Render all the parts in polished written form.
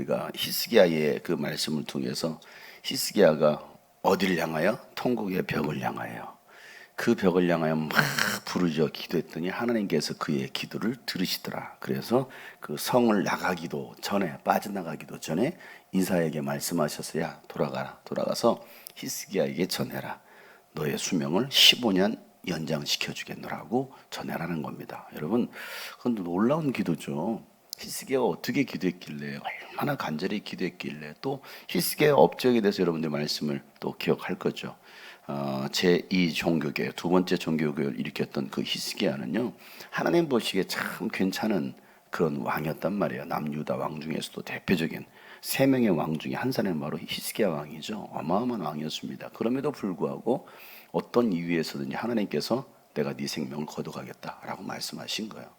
우리가 히스기야의 그 말씀을 통해서 히스기야가 어디를 향하여? 통곡의 벽을 향하여. 그 벽을 향하여 막 부르짖어 기도했더니 하나님께서 그의 기도를 들으시더라. 그래서 그 성을 나가기도 전에, 빠져나가기도 전에 이사야에게 말씀하셔서 야 돌아가라. 돌아가서 히스기야에게 전해라. 너의 수명을 15년 연장시켜 주겠노라고 전해라는 겁니다. 여러분, 그건 놀라운 기도죠. 히스기야가 어떻게 기도했길래, 얼마나 간절히 기도했길래, 또 히스기야의 업적에 대해서 여러분들 말씀을 또 기억할 거죠. 제2 종교계, 두 번째 종교개혁을 일으켰던 그 히스기야는요, 하나님 보시기에 참 괜찮은 그런 왕이었단 말이에요. 남유다 왕 중에서도 대표적인 세 명의 왕 중에 한 사람이 바로 히스기야 왕이죠. 어마어마한 왕이었습니다. 그럼에도 불구하고 어떤 이유에서든지 하나님께서 내가 네 생명을 거둬가겠다라고 말씀하신 거예요.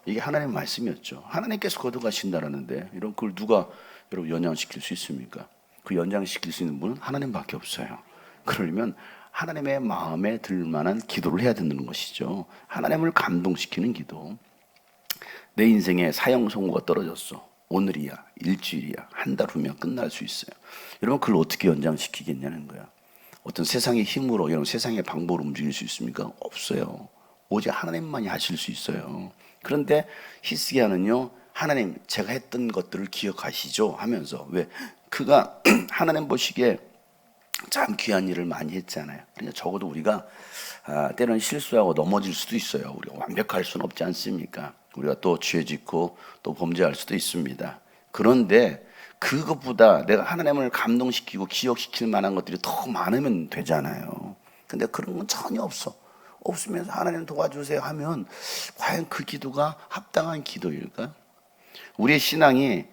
이게 하나님의 말씀이었죠. 하나님께서 거둬가신다라는데 이런 걸 누가 여러분 연장시킬 수 있습니까? 그 연장시킬 수 있는 분은 하나님밖에 없어요. 그러려면 하나님의 마음에 들 만한 기도를 해야 된다는 것이죠. 하나님을 감동시키는 기도. 내 인생에 사형선고가 떨어졌어. 오늘이야, 일주일이야, 한 달 후면 끝날 수 있어요. 여러분 그걸 어떻게 연장시키겠냐는 거야. 어떤 세상의 힘으로, 여러분 세상의 방법으로 움직일 수 있습니까? 없어요. 오직 하나님만이 하실 수 있어요. 그런데 히스기야는요, 하나님 제가 했던 것들을 기억하시죠 하면서, 왜? 그가 하나님 보시기에 참 귀한 일을 많이 했잖아요. 그러니까 적어도 우리가 때로는 실수하고 넘어질 수도 있어요. 우리가 완벽할 수는 없지 않습니까? 우리가 또 죄 짓고 또 범죄할 수도 있습니다. 그런데 그것보다 내가 하나님을 감동시키고 기억시킬 만한 것들이 더 많으면 되잖아요. 근데 그런 건 전혀 없어. 없으면서 하나님 도와주세요 하면 과연 그 기도가 합당한 기도일까? 우리의 신앙이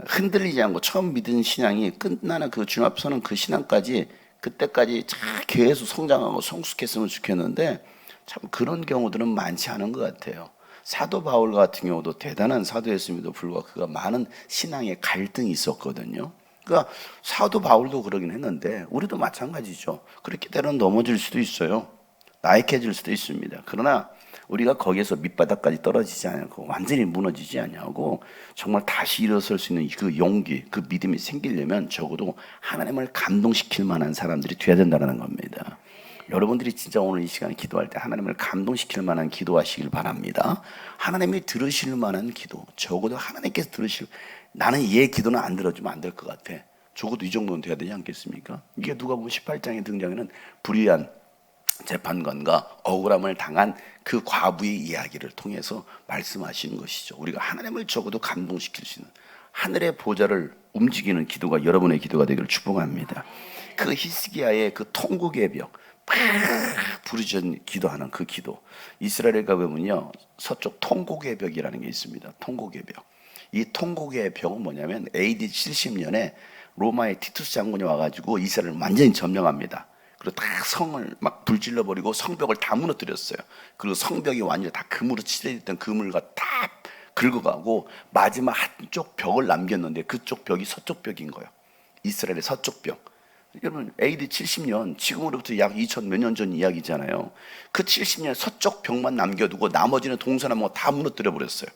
흔들리지 않고 처음 믿은 신앙이 끝나는 그 중합선은 그 신앙까지 그때까지 계속 성장하고 성숙했으면 좋겠는데 참 그런 경우들은 많지 않은 것 같아요. 사도 바울 같은 경우도 대단한 사도였음에도 불구하고 그가 많은 신앙의 갈등이 있었거든요. 그러니까 사도 바울도 그러긴 했는데 우리도 마찬가지죠. 그렇게 때로는 넘어질 수도 있어요. 나약해질 수도 있습니다. 그러나 우리가 거기에서 밑바닥까지 떨어지지 않고 완전히 무너지지 않냐고 정말 다시 일어설 수 있는 그 용기, 그 믿음이 생기려면 적어도 하나님을 감동시킬 만한 사람들이 돼야 된다는 겁니다. 여러분들이 진짜 오늘 이 시간에 기도할 때 하나님을 감동시킬 만한 기도하시길 바랍니다. 하나님이 들으실 만한 기도, 적어도 하나님께서 나는 얘 기도는 안 들어주면 안 될 것 같아. 적어도 이 정도는 돼야 되지 않겠습니까? 이게 누가복음 18장에 등장하는 불의한 재판관과 억울함을 당한 그 과부의 이야기를 통해서 말씀하시는 것이죠. 우리가 하나님을 적어도 감동시킬 수 있는 하늘의 보좌를 움직이는 기도가 여러분의 기도가 되기를 축복합니다. 그 히스기야의 그 통곡의 벽, 부르짖어 기도하는 그 기도. 이스라엘에 가보면요, 서쪽 통곡의 벽이라는 게 있습니다. 통곡의 벽. 이 통곡의 벽은 뭐냐면 AD 70년에 로마의 티투스 장군이 와가지고 이스라엘을 완전히 점령합니다. 그리고 다 성을 막 불질러 버리고 성벽을 다 무너뜨렸어요. 그리고 성벽이 완전히 다 금으로 칠해졌던 그물과 다 긁어가고 마지막 한쪽 벽을 남겼는데 그쪽 벽이 서쪽 벽인 거예요. 이스라엘의 서쪽 벽. 여러분 AD 70년, 지금으로부터 약 2000 몇 년 전 이야기잖아요. 그 70년 서쪽 벽만 남겨두고 나머지는 동서남북 다 무너뜨려 버렸어요.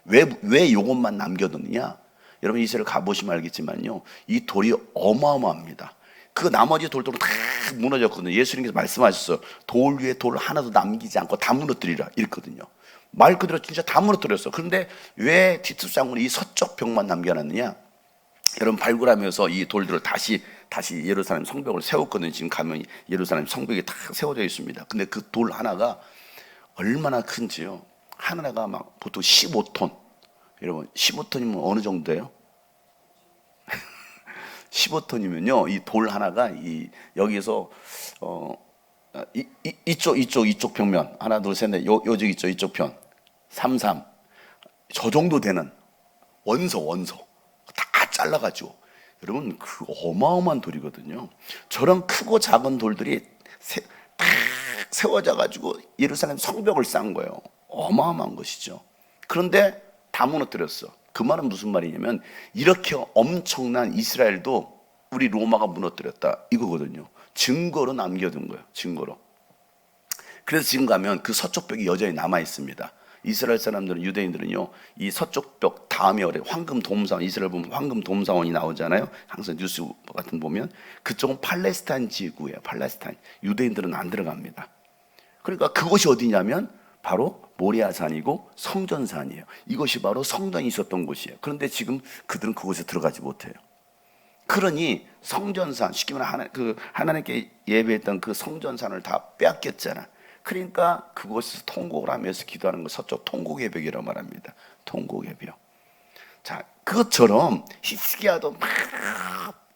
왜 요것만 남겨뒀느냐? 여러분 이스라엘 가보시면 알겠지만요, 이 돌이 어마어마합니다. 그 나머지 돌들은 다 무너졌거든요. 예수님께서 말씀하셨어요. 돌 위에 돌 하나도 남기지 않고 다 무너뜨리라 이랬거든요. 말 그대로 진짜 다 무너뜨렸어. 그런데 왜 티투스 장군이 이 서쪽 벽만 남겨놨느냐? 여러분 발굴하면서 이 돌들을 다시 예루살렘 성벽을 세웠거든요. 지금 가면 예루살렘 성벽이 다 세워져 있습니다. 근데 그 돌 하나가 얼마나 큰지요. 하나가 막 보통 15톤. 여러분 15톤이면 어느 정도예요? 15톤이면요, 이 돌 하나가 여기서 이쪽 벽면 하나 둘 셋 넷 요쪽 이쪽 편 3, 3 저 정도 되는 원소 다 잘라가지고 여러분 그 어마어마한 돌이거든요. 저런 크고 작은 돌들이 다 세워져가지고 예루살렘 성벽을 쌓은 거예요. 어마어마한 것이죠. 그런데 다 무너뜨렸어. 그 말은 무슨 말이냐면 이렇게 엄청난 이스라엘도 우리 로마가 무너뜨렸다 이거거든요. 증거로 남겨둔 거예요. 증거로. 그래서 지금 가면 그 서쪽 벽이 여전히 남아 있습니다. 이스라엘 사람들은, 유대인들은요, 이 서쪽 벽 다음에 황금 도움사원, 이스라엘 보면 황금 도움사원이 나오잖아요. 항상 뉴스 같은 보면 그쪽은 팔레스타인 지구예요. 팔레스타인. 유대인들은 안 들어갑니다. 그러니까 그곳이 어디냐면 바로 모리아산이고 성전산이에요. 이것이 바로 성전이 있었던 곳이에요. 그런데 지금 그들은 그곳에 들어가지 못해요. 그러니 성전산, 쉽게 말하면 하나님께 예배했던 그 성전산을 다 빼앗겼잖아. 그러니까 그곳에서 통곡을 하면서 기도하는 것, 서쪽 통곡의 벽이라고 말합니다. 통곡의 벽. 자, 그것처럼 히스기야도 막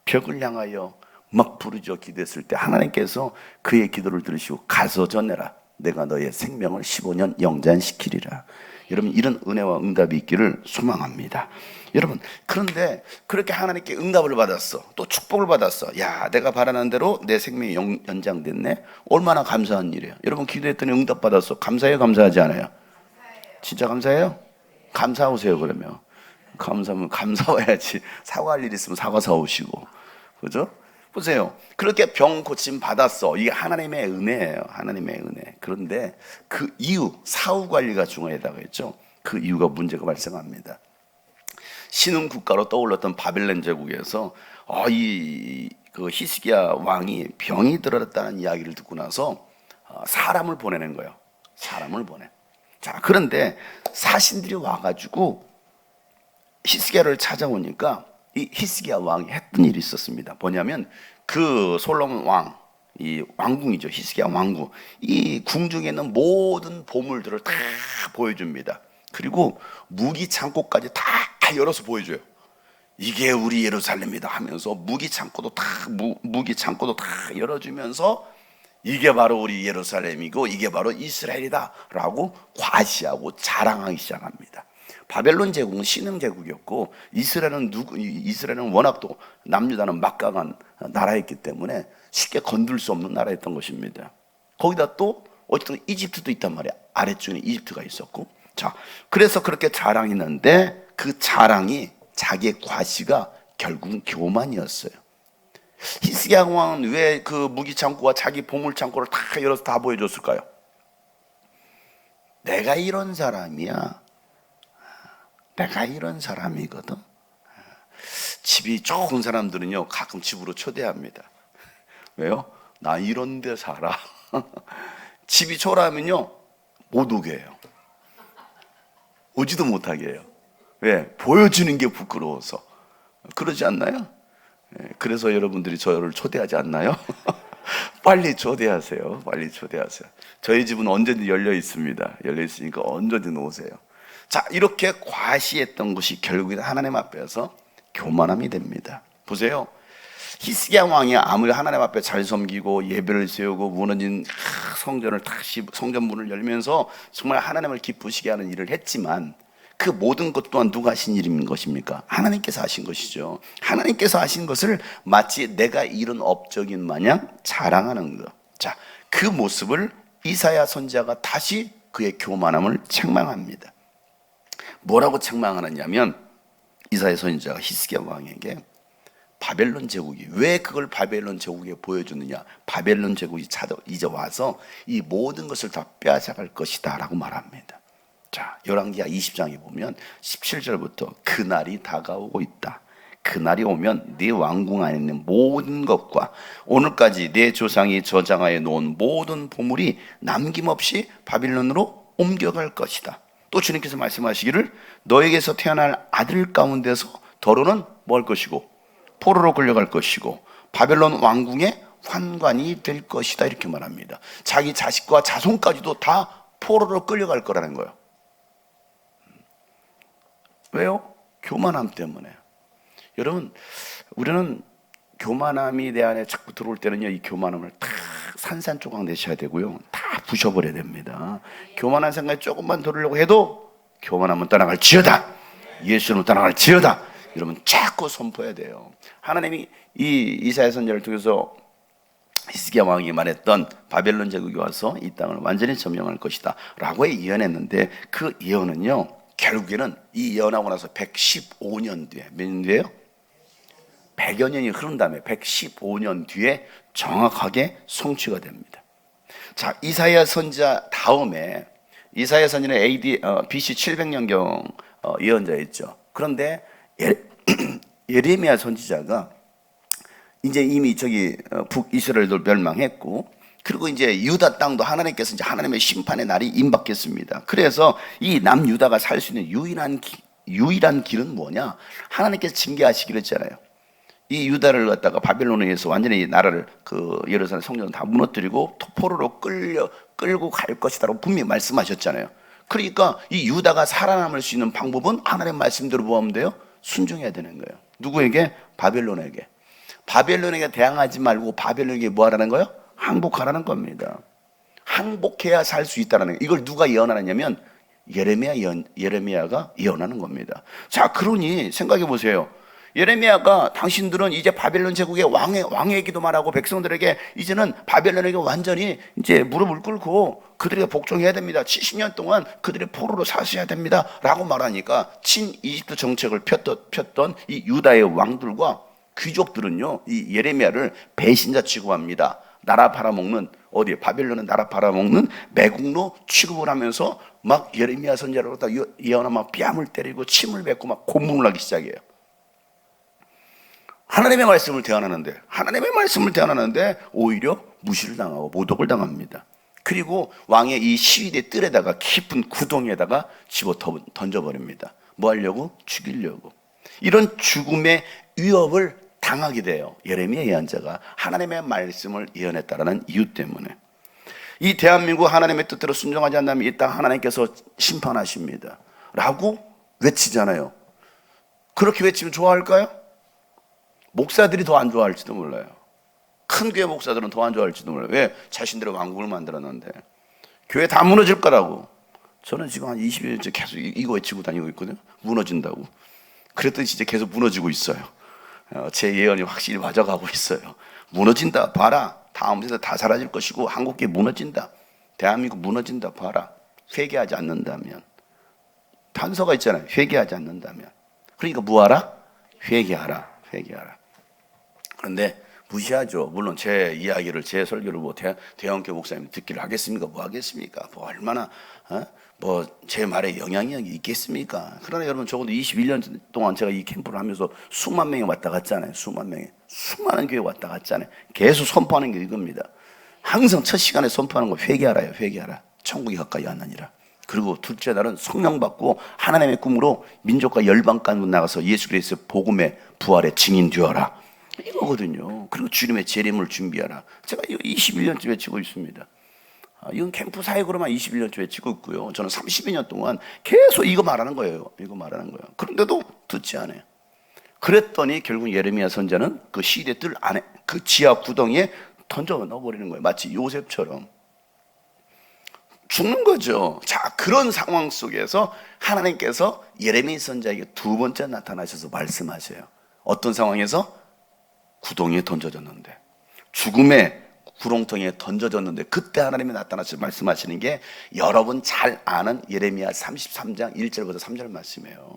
벽을 향하여 막 부르짖어 기도했을 때 하나님께서 그의 기도를 들으시고 가서 전해라. 내가 너의 생명을 15년 영전시키리라. 여러분, 이런 은혜와 응답이 있기를 소망합니다. 여러분, 그런데 그렇게 하나님께 응답을 받았어. 또 축복을 받았어. 야, 내가 바라는 대로 내 생명이 연장됐네. 얼마나 감사한 일이에요. 여러분, 기도했더니 응답 받았어. 감사해요, 감사하지 않아요? 진짜 감사해요? 감사하세요. 그러면 감사하면 감사해야지. 사과할 일 있으면 사과 사오시고, 그죠? 보세요. 그렇게 병 고침 받았어. 이게 하나님의 은혜예요. 하나님의 은혜. 그런데 그 이유, 사후 관리가 중요하다고 했죠. 그 이유가 문제가 발생합니다. 신흥 국가로 떠올랐던 바벨론 제국에서 그 히스기야 왕이 병이 들었다는 이야기를 듣고 나서 사람을 보내는 거예요. 사람을 보내. 자, 그런데 사신들이 와가지고 히스기야를 찾아오니까 이 히스기야 왕이 했던 일이 있었습니다. 뭐냐면 그 솔로몬 왕, 이 왕궁이죠. 히스기야 왕궁. 이 궁중에 있는 모든 보물들을 다 보여줍니다. 그리고 무기 창고까지 다 열어서 보여줘요. 이게 우리 예루살렘이다 하면서 무기 창고도 다 열어주면서 이게 바로 우리 예루살렘이고 이게 바로 이스라엘이다 라고 과시하고 자랑하기 시작합니다. 바벨론 제국은 신흥 제국이었고 이스라엘은 워낙 또 남유다는 막강한 나라였기 때문에 쉽게 건들 수 없는 나라였던 것입니다. 거기다 또 어쨌든 이집트도 있단 말이야. 아래쪽에 이집트가 있었고. 자, 그래서 그렇게 자랑했는데 그 자랑이 자기의 과시가 결국은 교만이었어요. 히스기야 왕은 왜 그 무기 창고와 자기 보물 창고를 다 열어서 다 보여줬을까요? 내가 이런 사람이야. 내가 이런 사람이거든. 집이 좋은 사람들은요 가끔 집으로 초대합니다. 왜요? 나 이런 데 살아. 집이 초라하면요 못 오게 해요. 오지도 못하게 해요. 왜? 보여주는 게 부끄러워서. 그러지 않나요? 그래서 여러분들이 저를 초대하지 않나요? 빨리 초대하세요. 빨리 초대하세요. 저희 집은 언제든 열려 있습니다. 열려 있으니까 언제든 오세요. 자, 이렇게 과시했던 것이 결국엔 하나님 앞에서 교만함이 됩니다. 보세요. 히스기야 왕이 아무리 하나님 앞에 잘 섬기고 예배를 세우고 무너진 성전을 다시 성전 문을 열면서 정말 하나님을 기쁘시게 하는 일을 했지만 그 모든 것 또한 누가 하신 일인 것입니까? 하나님께서 하신 것이죠. 하나님께서 하신 것을 마치 내가 이룬 업적인 마냥 자랑하는 것. 자, 그 모습을 이사야 선지자가 다시 그의 교만함을 책망합니다. 뭐라고 책망하느냐면 이사야 선지자가 히스기야 왕에게 바벨론 제국이 왜 그걸 바벨론 제국에 보여주느냐, 바벨론 제국이 이제 와서 이 모든 것을 다 빼앗아갈 것이다 라고 말합니다. 자, 열왕기하 20장에 보면 17절부터 그날이 다가오고 있다. 그날이 오면 네 왕궁 안에 있는 모든 것과 오늘까지 네 조상이 저장하여 놓은 모든 보물이 남김없이 바빌론으로 옮겨갈 것이다. 또 주님께서 말씀하시기를 너에게서 태어날 아들 가운데서 더러는 뭐 할 것이고 포로로 끌려갈 것이고 바벨론 왕궁의 환관이 될 것이다 이렇게 말합니다. 자기 자식과 자손까지도 다 포로로 끌려갈 거라는 거예요. 왜요? 교만함 때문에. 여러분, 우리는 교만함이 내 안에 자꾸 들어올 때는요, 이 교만함을 다 산산조각 내셔야 되고요, 다 부셔버려야 됩니다. 교만한 생각이 조금만 들으려고 해도 교만함은 떠나갈지어다, 예수는 떠나갈지어다, 여러분 자꾸 선포해야 돼요. 하나님이 이 이사야 선지자를 통해서 히스기야 왕이 말했던 바벨론 제국이 와서 이 땅을 완전히 점령할 것이다 라고 예언했는데 그 예언은요 결국에는 이 예언하고 나서 115년 뒤에, 몇 년 뒤에요? 100여 년이 흐른 다음에 115년 뒤에 정확하게 성취가 됩니다. 자, 이사야 선지자 다음에 이사야 선지는 BC 700년경 예언자였죠. 그런데 예레미야 선지자가 이제 이미 북이스라엘도 멸망했고, 그리고 이제 유다 땅도 하나님께서 이제 하나님의 심판의 날이 임박했습니다. 그래서 이 남유다가 살 수 있는 유일한 길은 뭐냐? 하나님께서 징계하시기로 했잖아요. 이 유다를 갖다가 바벨론에 의해서 완전히 나라를 예루살렘 성전을 다 무너뜨리고 포로로 끌고 갈 것이다라고 분명히 말씀하셨잖아요. 그러니까 이 유다가 살아남을 수 있는 방법은 하나님의 말씀대로 뭐 하면 돼요? 순종해야 되는 거예요. 누구에게? 바벨론에게. 바벨론에게 대항하지 말고 바벨론에게 뭐 하라는 거예요? 항복하라는 겁니다. 항복해야 살 수 있다는 거예요. 이걸 누가 예언하느냐면 예레미야가 예언하는 겁니다. 자, 그러니 생각해 보세요. 예레미야가 당신들은 이제 바벨론 제국의 왕에게도 말하고 백성들에게 이제는 바벨론에게 완전히 이제 무릎을 꿇고 그들에게 복종해야 됩니다. 70년 동안 그들의 포로로 사셔야 됩니다. 라고 말하니까 친 이집트 정책을 폈던 이 유다의 왕들과 귀족들은요, 이 예레미야를 배신자 취급합니다. 나라 팔아먹는, 바벨론은 나라 팔아먹는 매국노 취급을 하면서 막 예레미야 선지자로 예언하면 막 뺨을 때리고 침을 뱉고 막 고문을 하기 시작해요. 하나님의 말씀을 대언하는데 오히려 무시를 당하고 모독을 당합니다. 그리고 왕의 이 시위대 뜰에다가 깊은 구덩이에다가 집어 던져버립니다. 뭐 하려고? 죽이려고. 이런 죽음의 위협을 당하게 돼요. 예레미야 예언자가 하나님의 말씀을 예언했다라는 이유 때문에. 이 대한민국 하나님의 뜻대로 순종하지 않다면 이 땅 하나님께서 심판하십니다 라고 외치잖아요. 그렇게 외치면 좋아할까요? 목사들이 더 안 좋아할지도 몰라요. 큰 교회 목사들은 더 안 좋아할지도 몰라요. 왜? 자신들의 왕국을 만들었는데 교회 다 무너질 거라고. 저는 지금 한 20년째 계속 이거 외치고 다니고 있거든요. 무너진다고. 그랬더니 진짜 계속 무너지고 있어요. 제 예언이 확실히 맞아가고 있어요. 무너진다 봐라. 다음 세대 다 사라질 것이고 한국계 무너진다. 대한민국 무너진다 봐라. 회개하지 않는다면. 단서가 있잖아요. 회개하지 않는다면. 그러니까 뭐하라? 회개하라. 그런데 무시하죠. 물론 제 이야기를, 제 설교를 대형교 목사님 듣기를 하겠습니까? 뭐 하겠습니까? 뭐 얼마나 제 말에 영향이 있겠습니까? 그러나 여러분, 적어도 21년 동안 제가 이 캠프를 하면서 수만 명이 왔다 갔잖아요. 수많은 교회 왔다 갔잖아요. 계속 선포하는 게 이겁니다. 항상 첫 시간에 선포하는 거 회개하라요. 회개하라. 천국이 가까이 왔느니라. 그리고 둘째 날은 성령 받고 하나님의 꿈으로 민족과 열방 가운데 나가서 예수 그리스도의 복음의 부활의 증인 되어라. 이거거든요. 그리고 주님의 재림을 준비하라. 제가 이거 21년째 외치고 있습니다. 이건 캠프 사역으로만 21년째 외치고 있고요. 저는 32년 동안 계속 이거 말하는 거예요. 그런데도 듣지 않아요. 그랬더니 결국 예레미야 선지자는 그 시대 뜰 안에, 그 지하 구덩이에 던져 넣어버리는 거예요. 마치 요셉처럼. 죽는 거죠. 자, 그런 상황 속에서 하나님께서 예레미야 선지자에게 두 번째 나타나셔서 말씀하세요. 어떤 상황에서? 구덩이에 던져졌는데, 죽음의 구렁텅이에 던져졌는데, 그때 하나님이 나타나셔서 말씀하시는 게 여러분 잘 아는 예레미야 33장 1절부터 3절 말씀이에요.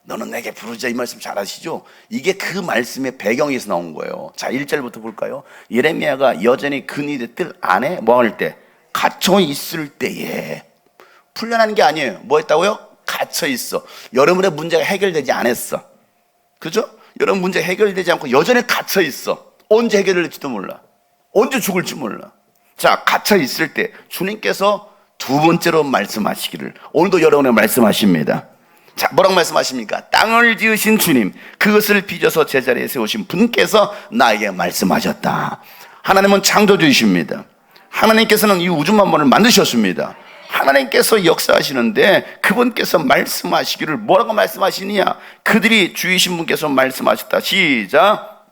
너는 내게 부르자, 이 말씀 잘 아시죠? 이게 그 말씀의 배경에서 나온 거예요. 자, 1절부터 볼까요? 예레미야가 여전히 그니의 뜰 안에 뭐 할 때? 갇혀 있을 때에. 풀려나는 게 아니에요. 뭐 했다고요? 갇혀 있어. 여러분의 문제가 해결되지 않았어. 그죠? 여러분 문제 해결되지 않고 여전히 갇혀 있어. 언제 해결될지도 몰라. 언제 죽을지 몰라. 자, 갇혀 있을 때 주님께서 두 번째로 말씀하시기를 오늘도 여러분에게 말씀하십니다. 자, 뭐라고 말씀하십니까? 땅을 지으신 주님, 그것을 빚어서 제자리에 세우신 분께서 나에게 말씀하셨다. 하나님은 창조주이십니다. 하나님께서는 이 우주 만물을 만드셨습니다. 하나님께서 역사하시는데 그분께서 말씀하시기를 뭐라고 말씀하시느냐? 그들이 주이신 분께서 말씀하셨다. 시작.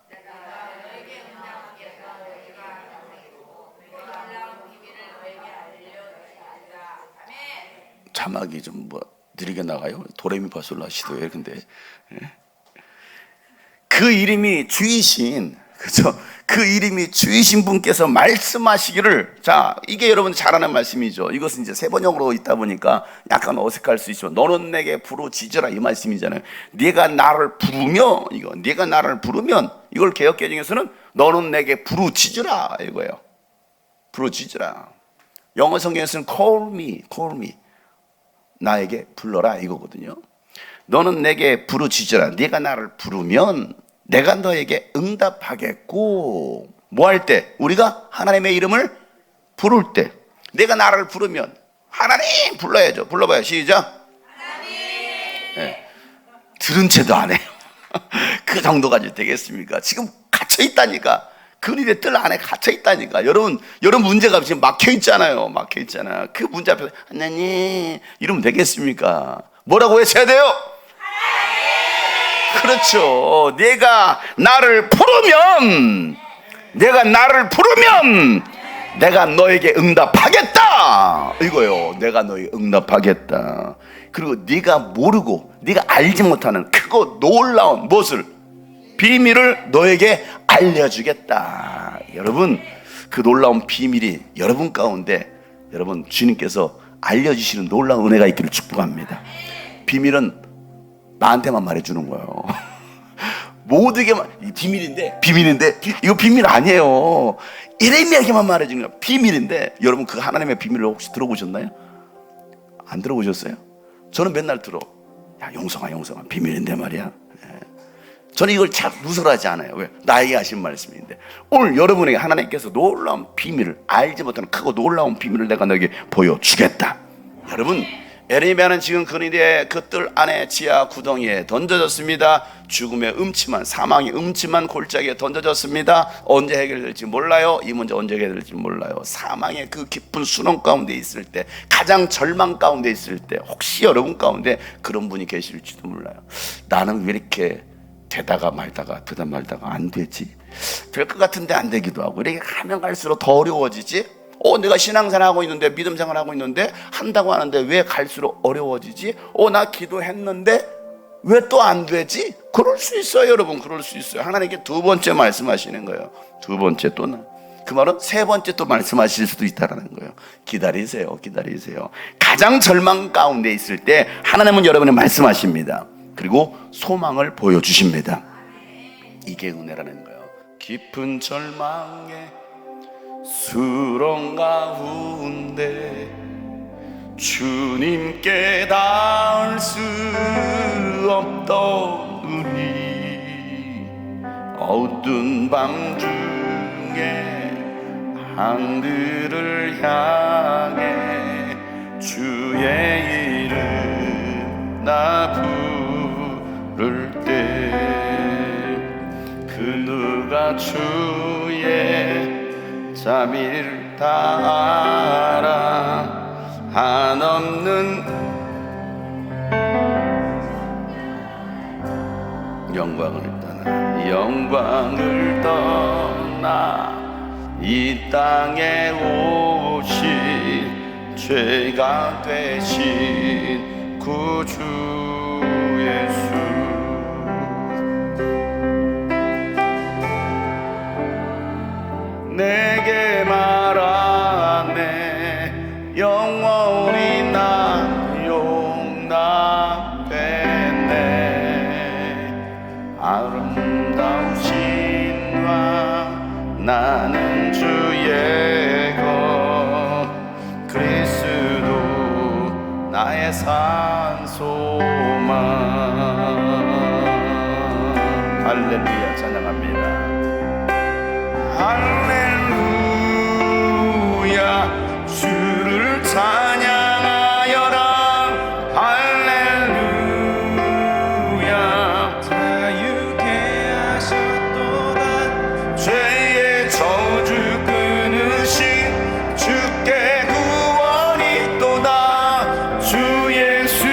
자막이 좀 느리게 나가요. 도레미파솔라시도예요. 근데 그 이름이 주이신, 그죠? 그 이름이 주이신 분께서 말씀하시기를. 자, 이게 여러분 잘 아는 말씀이죠. 이것은 이제 세번역으로 있다 보니까 약간 어색할 수 있지만, 너는 내게 부르짖으라, 이 말씀이잖아요. 네가 나를 부르면, 이걸 개역개정에서는 너는 내게 부르짖으라 이거예요. 부르짖으라. 영어 성경에서는 call me. 나에게 불러라 이거거든요. 너는 내게 부르짖으라. 네가 나를 부르면 내가 너에게 응답하겠고. 뭐 할 때? 우리가 하나님의 이름을 부를 때. 내가 나를 부르면 하나님 불러야죠. 불러봐요. 시작. 하나님. 네. 들은 채도 안 해요. 그 정도까지 되겠습니까? 지금 갇혀 있다니까. 그늘의 뜰 안에 갇혀 있다니까. 여러분 문제가 지금 막혀 있잖아요. 막혀 있잖아. 그 문제 앞에서 하나님 이러면 되겠습니까? 뭐라고 외쳐야 돼요? 하나님. 그렇죠. 내가 나를 부르면 내가 너에게 응답하겠다 이거요. 내가 너에게 응답하겠다. 그리고 네가 모르고 네가 알지 못하는 크고 놀라운 무엇을? 비밀을 너에게 알려주겠다. 여러분 그 놀라운 비밀이 여러분 가운데 여러분 주님께서 알려주시는 놀라운 은혜가 있기를 축복합니다. 비밀은 나한테만 말해주는 거예요. 모두에게만. 비밀인데 이거 비밀 아니에요. 예레미야에게만 말해주는 거예요. 비밀인데 여러분 그 하나님의 비밀을 혹시 들어보셨나요? 안 들어보셨어요? 저는 맨날 들어. 야 용성아 비밀인데 말이야. 저는 이걸 잘 누설하지 않아요. 왜? 나에게 하신 말씀인데 오늘 여러분에게 하나님께서 놀라운 비밀을 알지 못하는 크고 놀라운 비밀을 내가 너에게 보여주겠다. 여러분 에레미야는 지금 그늘의 그 뜰 안에 지하 구덩이에 던져졌습니다. 죽음의 음침한 사망의 음침한 골짜기에 던져졌습니다. 언제 해결될지 몰라요. 이 문제 언제 해결될지 몰라요. 사망의 그 깊은 수렁 가운데 있을 때, 가장 절망 가운데 있을 때 혹시 여러분 가운데 그런 분이 계실지도 몰라요. 나는 왜 이렇게 되다 말다가 안 되지? 될 것 같은데 안 되기도 하고 이렇게 가면 갈수록 더 어려워지지? 내가 신앙생활 하고 있는데 믿음 생활 하고 있는데 한다고 하는데 왜 갈수록 어려워지지? 나 기도했는데 왜 또 안 되지? 그럴 수 있어요, 여러분. 그럴 수 있어요. 하나님께 두 번째 말씀하시는 거예요. 두 번째 또는 그 말은 세 번째 또 말씀하실 수도 있다라는 거예요. 기다리세요. 가장 절망 가운데 있을 때 하나님은 여러분의 말씀하십니다. 그리고 소망을 보여주십니다. 이게 은혜라는 거예요. 깊은 절망에 수렁 가운데 주님께 닿을 수 없더니 어두운 밤 중에 하늘을 향해 주의 이름 나 부를 때 그 누가 주의 자비를 다 알아 한없는 영광을 떠나 이 땅에 오신 죄가 되신 구주 예수 내게 말하네 영원히 나 용납했네 아름다우신 왕 나는 주의 것 그리스도 나의 산소망 할렐루야 찬양합니다. 할렐루야 주를 찬양하여라 할렐루야 자유케 하셨도다 죄의 저주 끊으신 주께 구원이 있도다 주 예수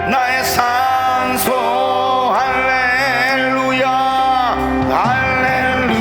나의 산소 할렐루야 할렐루야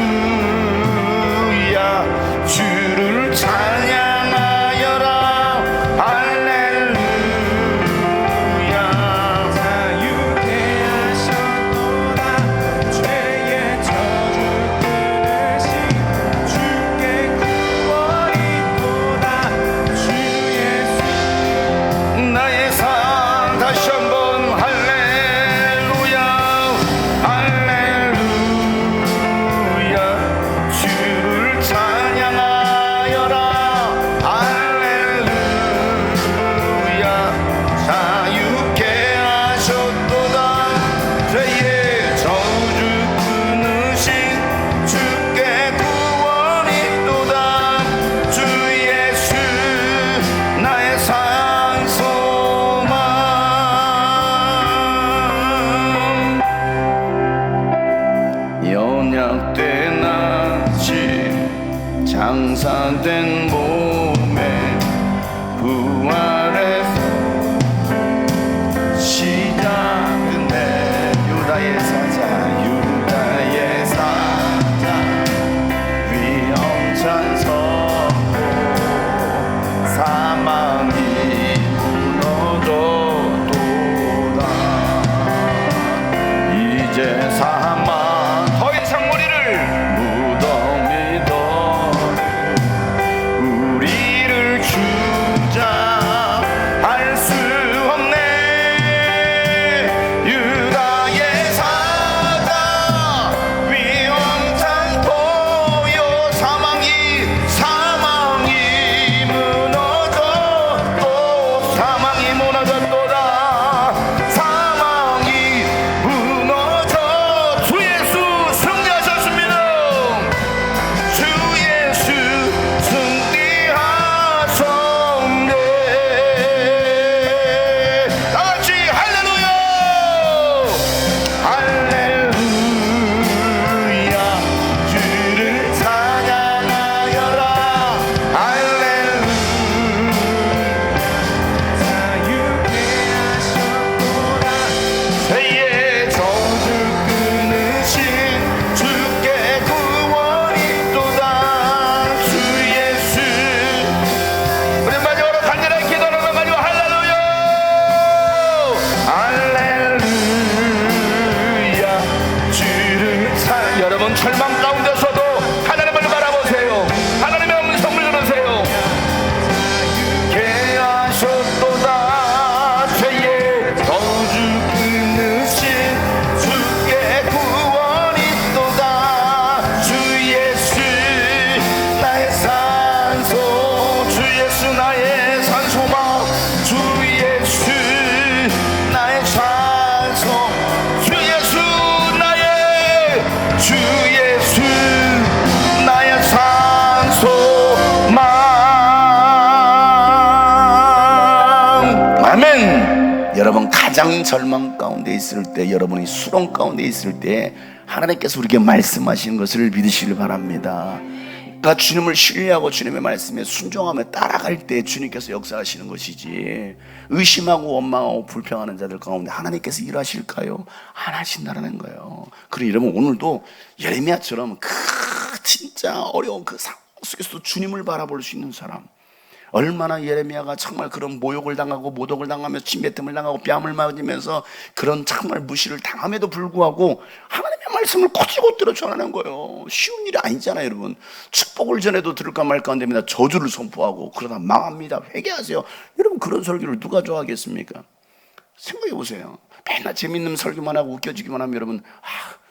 낙태났지 장사된 몸에 부활해서 시작됐네. 유다의 사자 유다의 사자 위험찬 선포 사망이 무너져도다. 이제 사망 더 이상 우리를 무덤이 더 우리를 주장할 수 없네. 유다의 사자 위험찬 포효 사망이 무너져 또 사망이 무너졌도다. 사망이 무너져 주 예수 승리하셨습니다. 주 예수 승리하셨네. 다같이 할렐루야 할렐루야 주를 찬양하여라. 할렐루야 자유케 하셨도다. 죄의 저주 끊으신 주께 구원이 있도다. 주 예수 우리 마지막으로 간절하게 기도하는 것 가지고 할렐루야 할렐루야 주를 여러분 절망 가운데서도 하나님을 바라보세요. 하나님의 음성을 들으세요. 자유케 하셨도다. 죄의 저주 끊으신 주께 구원이 있도다. 주 예수 나의 산소 주 예수 나의 산소마 주 예수 나의 산소 주 예수 나의 주 예수 나의 산소마. 아멘. 여러분 가장 절망 가운데 있을 때 여러분이 수렁 가운데 있을 때 하나님께서 우리에게 말씀하시는 것을 믿으시길 바랍니다. 그러니까 주님을 신뢰하고 주님의 말씀에 순종하며 따라갈 때 주님께서 역사하시는 것이지 의심하고 원망하고 불평하는 자들 가운데 하나님께서 일하실까요? 안 하신다는 거예요. 그리고 여러분 오늘도 예레미야처럼 진짜 어려운 그 상황 속에서도 주님을 바라볼 수 있는 사람, 얼마나 예레미야가 정말 그런 모욕을 당하고 모독을 당하며 침뱉음을 당하고 뺨을 맞으면서 그런 정말 무시를 당함에도 불구하고 하나님의 말씀을 곧이곧대로 전하는 거예요. 쉬운 일이 아니잖아요. 여러분 축복을 전해도 들을까 말까 안 됩니다. 저주를 선포하고 그러다 망합니다. 회개하세요. 여러분 그런 설교를 누가 좋아하겠습니까? 생각해 보세요. 맨날 재밌는 설교만 하고 웃겨주기만 하면 여러분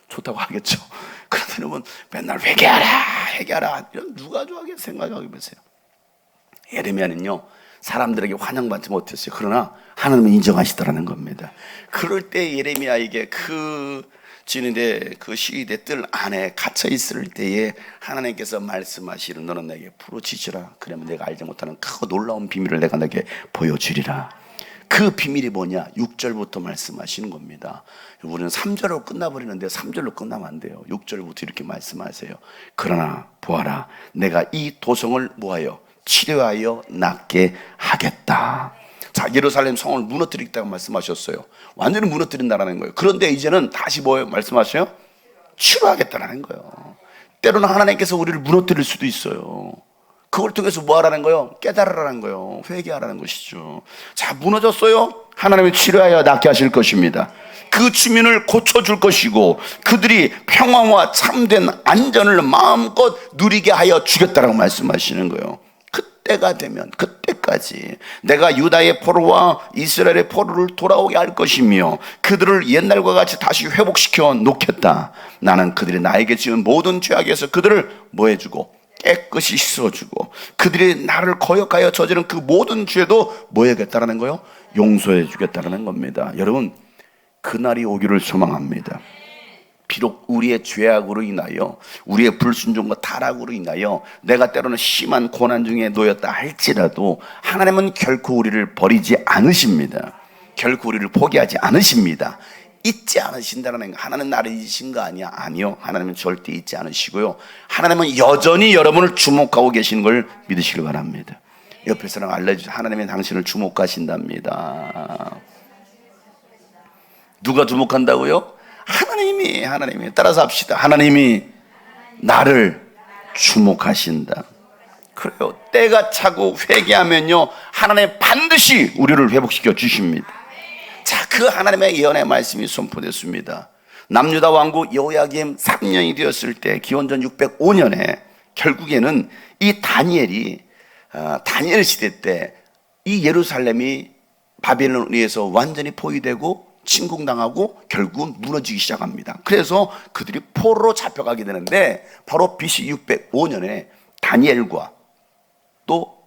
좋다고 하겠죠. 그런데 여러분 맨날 회개하라 이런 누가 좋아하겠어요? 생각해 보세요. 예레미야는요 사람들에게 환영받지 못했어요. 그러나 하나님은 인정하시더라는 겁니다. 그럴 때 예레미야에게 그 지는데 그 시위대 뜰 안에 갇혀 있을 때에 하나님께서 말씀하시는 너는 내게 부르짖으라. 그러면 내가 알지 못하는 크고 놀라운 비밀을 내가 내게 보여주리라. 그 비밀이 뭐냐? 6절부터 말씀하시는 겁니다. 우리는 3절로 끝나버리는데 3절로 끝나면 안 돼요. 6절부터 이렇게 말씀하세요. 그러나 보아라 내가 이 도성을 뭐하여 치료하여 낫게 하겠다. 자, 예루살렘 성을 무너뜨리겠다고 말씀하셨어요. 완전히 무너뜨린다는 거예요. 그런데 이제는 다시 뭐예요? 말씀하세요? 치료하겠다는 거예요. 때로는 하나님께서 우리를 무너뜨릴 수도 있어요. 그걸 통해서 뭐 하라는 거예요? 깨달으라는 거예요. 회개하라는 것이죠. 자, 무너졌어요? 하나님이 치료하여 낫게 하실 것입니다. 그 주민을 고쳐줄 것이고 그들이 평화와 참된 안전을 마음껏 누리게 하여 주겠다라고 말씀하시는 거예요. 그때가 되면 그때까지 내가 유다의 포로와 이스라엘의 포로를 돌아오게 할 것이며 그들을 옛날과 같이 다시 회복시켜 놓겠다. 나는 그들이 나에게 지은 모든 죄악에서 그들을 뭐 해주고 깨끗이 씻어주고 그들이 나를 거역하여 저지른 그 모든 죄도 뭐 해야겠다라는 거요? 용서해 주겠다는 겁니다. 여러분 그날이 오기를 소망합니다. 비록 우리의 죄악으로 인하여 우리의 불순종과 타락으로 인하여 내가 때로는 심한 고난 중에 놓였다 할지라도 하나님은 결코 우리를 버리지 않으십니다. 결코 우리를 포기하지 않으십니다. 잊지 않으신다는 거. 하나님 나를 잊으신 거 아니야? 아니요, 하나님은 절대 잊지 않으시고요, 하나님은 여전히 여러분을 주목하고 계시는 걸 믿으시길 바랍니다. 옆에 사람 알려주세요. 하나님이 당신을 주목하신답니다. 누가 주목한다고요? 하나님이. 따라서 합시다. 하나님이 나를 주목하신다. 그래요. 때가 차고 회개하면요, 하나님 반드시 우리를 회복시켜 주십니다. 자, 그 하나님의 예언의 말씀이 선포됐습니다. 남유다 왕국 여호야김 3년이 되었을 때, 기원전 605년에 결국에는 이 다니엘 시대 때 이 예루살렘이 바벨론에 의해서 완전히 포위되고 침공당하고 결국은 무너지기 시작합니다. 그래서 그들이 포로로 잡혀가게 되는데, 바로 BC 605년에 다니엘과 또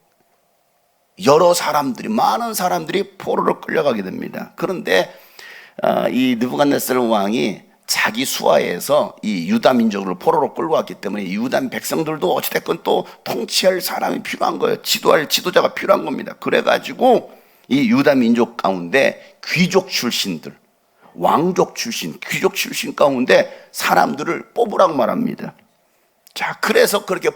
많은 사람들이 포로로 끌려가게 됩니다. 그런데 이 느부갓네살 왕이 자기 수하에서 이 유다 민족을 포로로 끌고 왔기 때문에 이 유다 백성들도 어찌됐건 또 통치할 사람이 필요한 거예요. 지도할 지도자가 필요한 겁니다. 그래가지고 이 유다 민족 가운데 귀족 출신들, 왕족 출신, 귀족 출신 가운데 사람들을 뽑으라고 말합니다. 자, 그래서 그렇게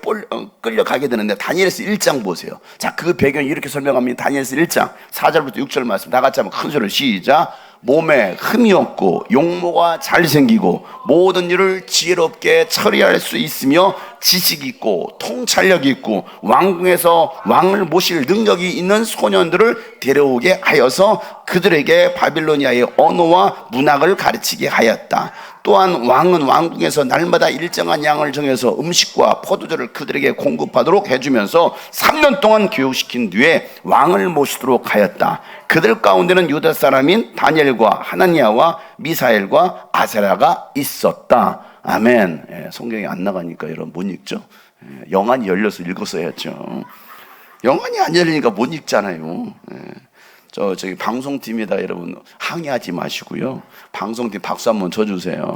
끌려가게 되는데, 다니엘서 1장 보세요. 자, 그 배경이 이렇게 설명합니다. 다니엘서 1장 4절부터 6절 말씀 다 같이 한번 큰 소리로 시작. 몸에 흠이 없고 용모가 잘생기고 모든 일을 지혜롭게 처리할 수 있으며 지식이 있고 통찰력이 있고 왕궁에서 왕을 모실 능력이 있는 소년들을 데려오게 하여서 그들에게 바빌로니아의 언어와 문학을 가르치게 하였다. 또한 왕은 왕궁에서 날마다 일정한 양을 정해서 음식과 포도주를 그들에게 공급하도록 해주면서 3년 동안 교육시킨 뒤에 왕을 모시도록 하였다. 그들 가운데는 유다 사람인 다니엘과 하나니아와 미사엘과 아세라가 있었다. 아멘. 예, 성경이 안 나가니까 여러분 못 읽죠? 예, 영안이 열려서 읽었어야죠. 영안이 안 열리니까 못 읽잖아요. 예. 저기 방송팀이다 여러분 항의하지 마시고요. 방송팀 박수 한번 쳐주세요.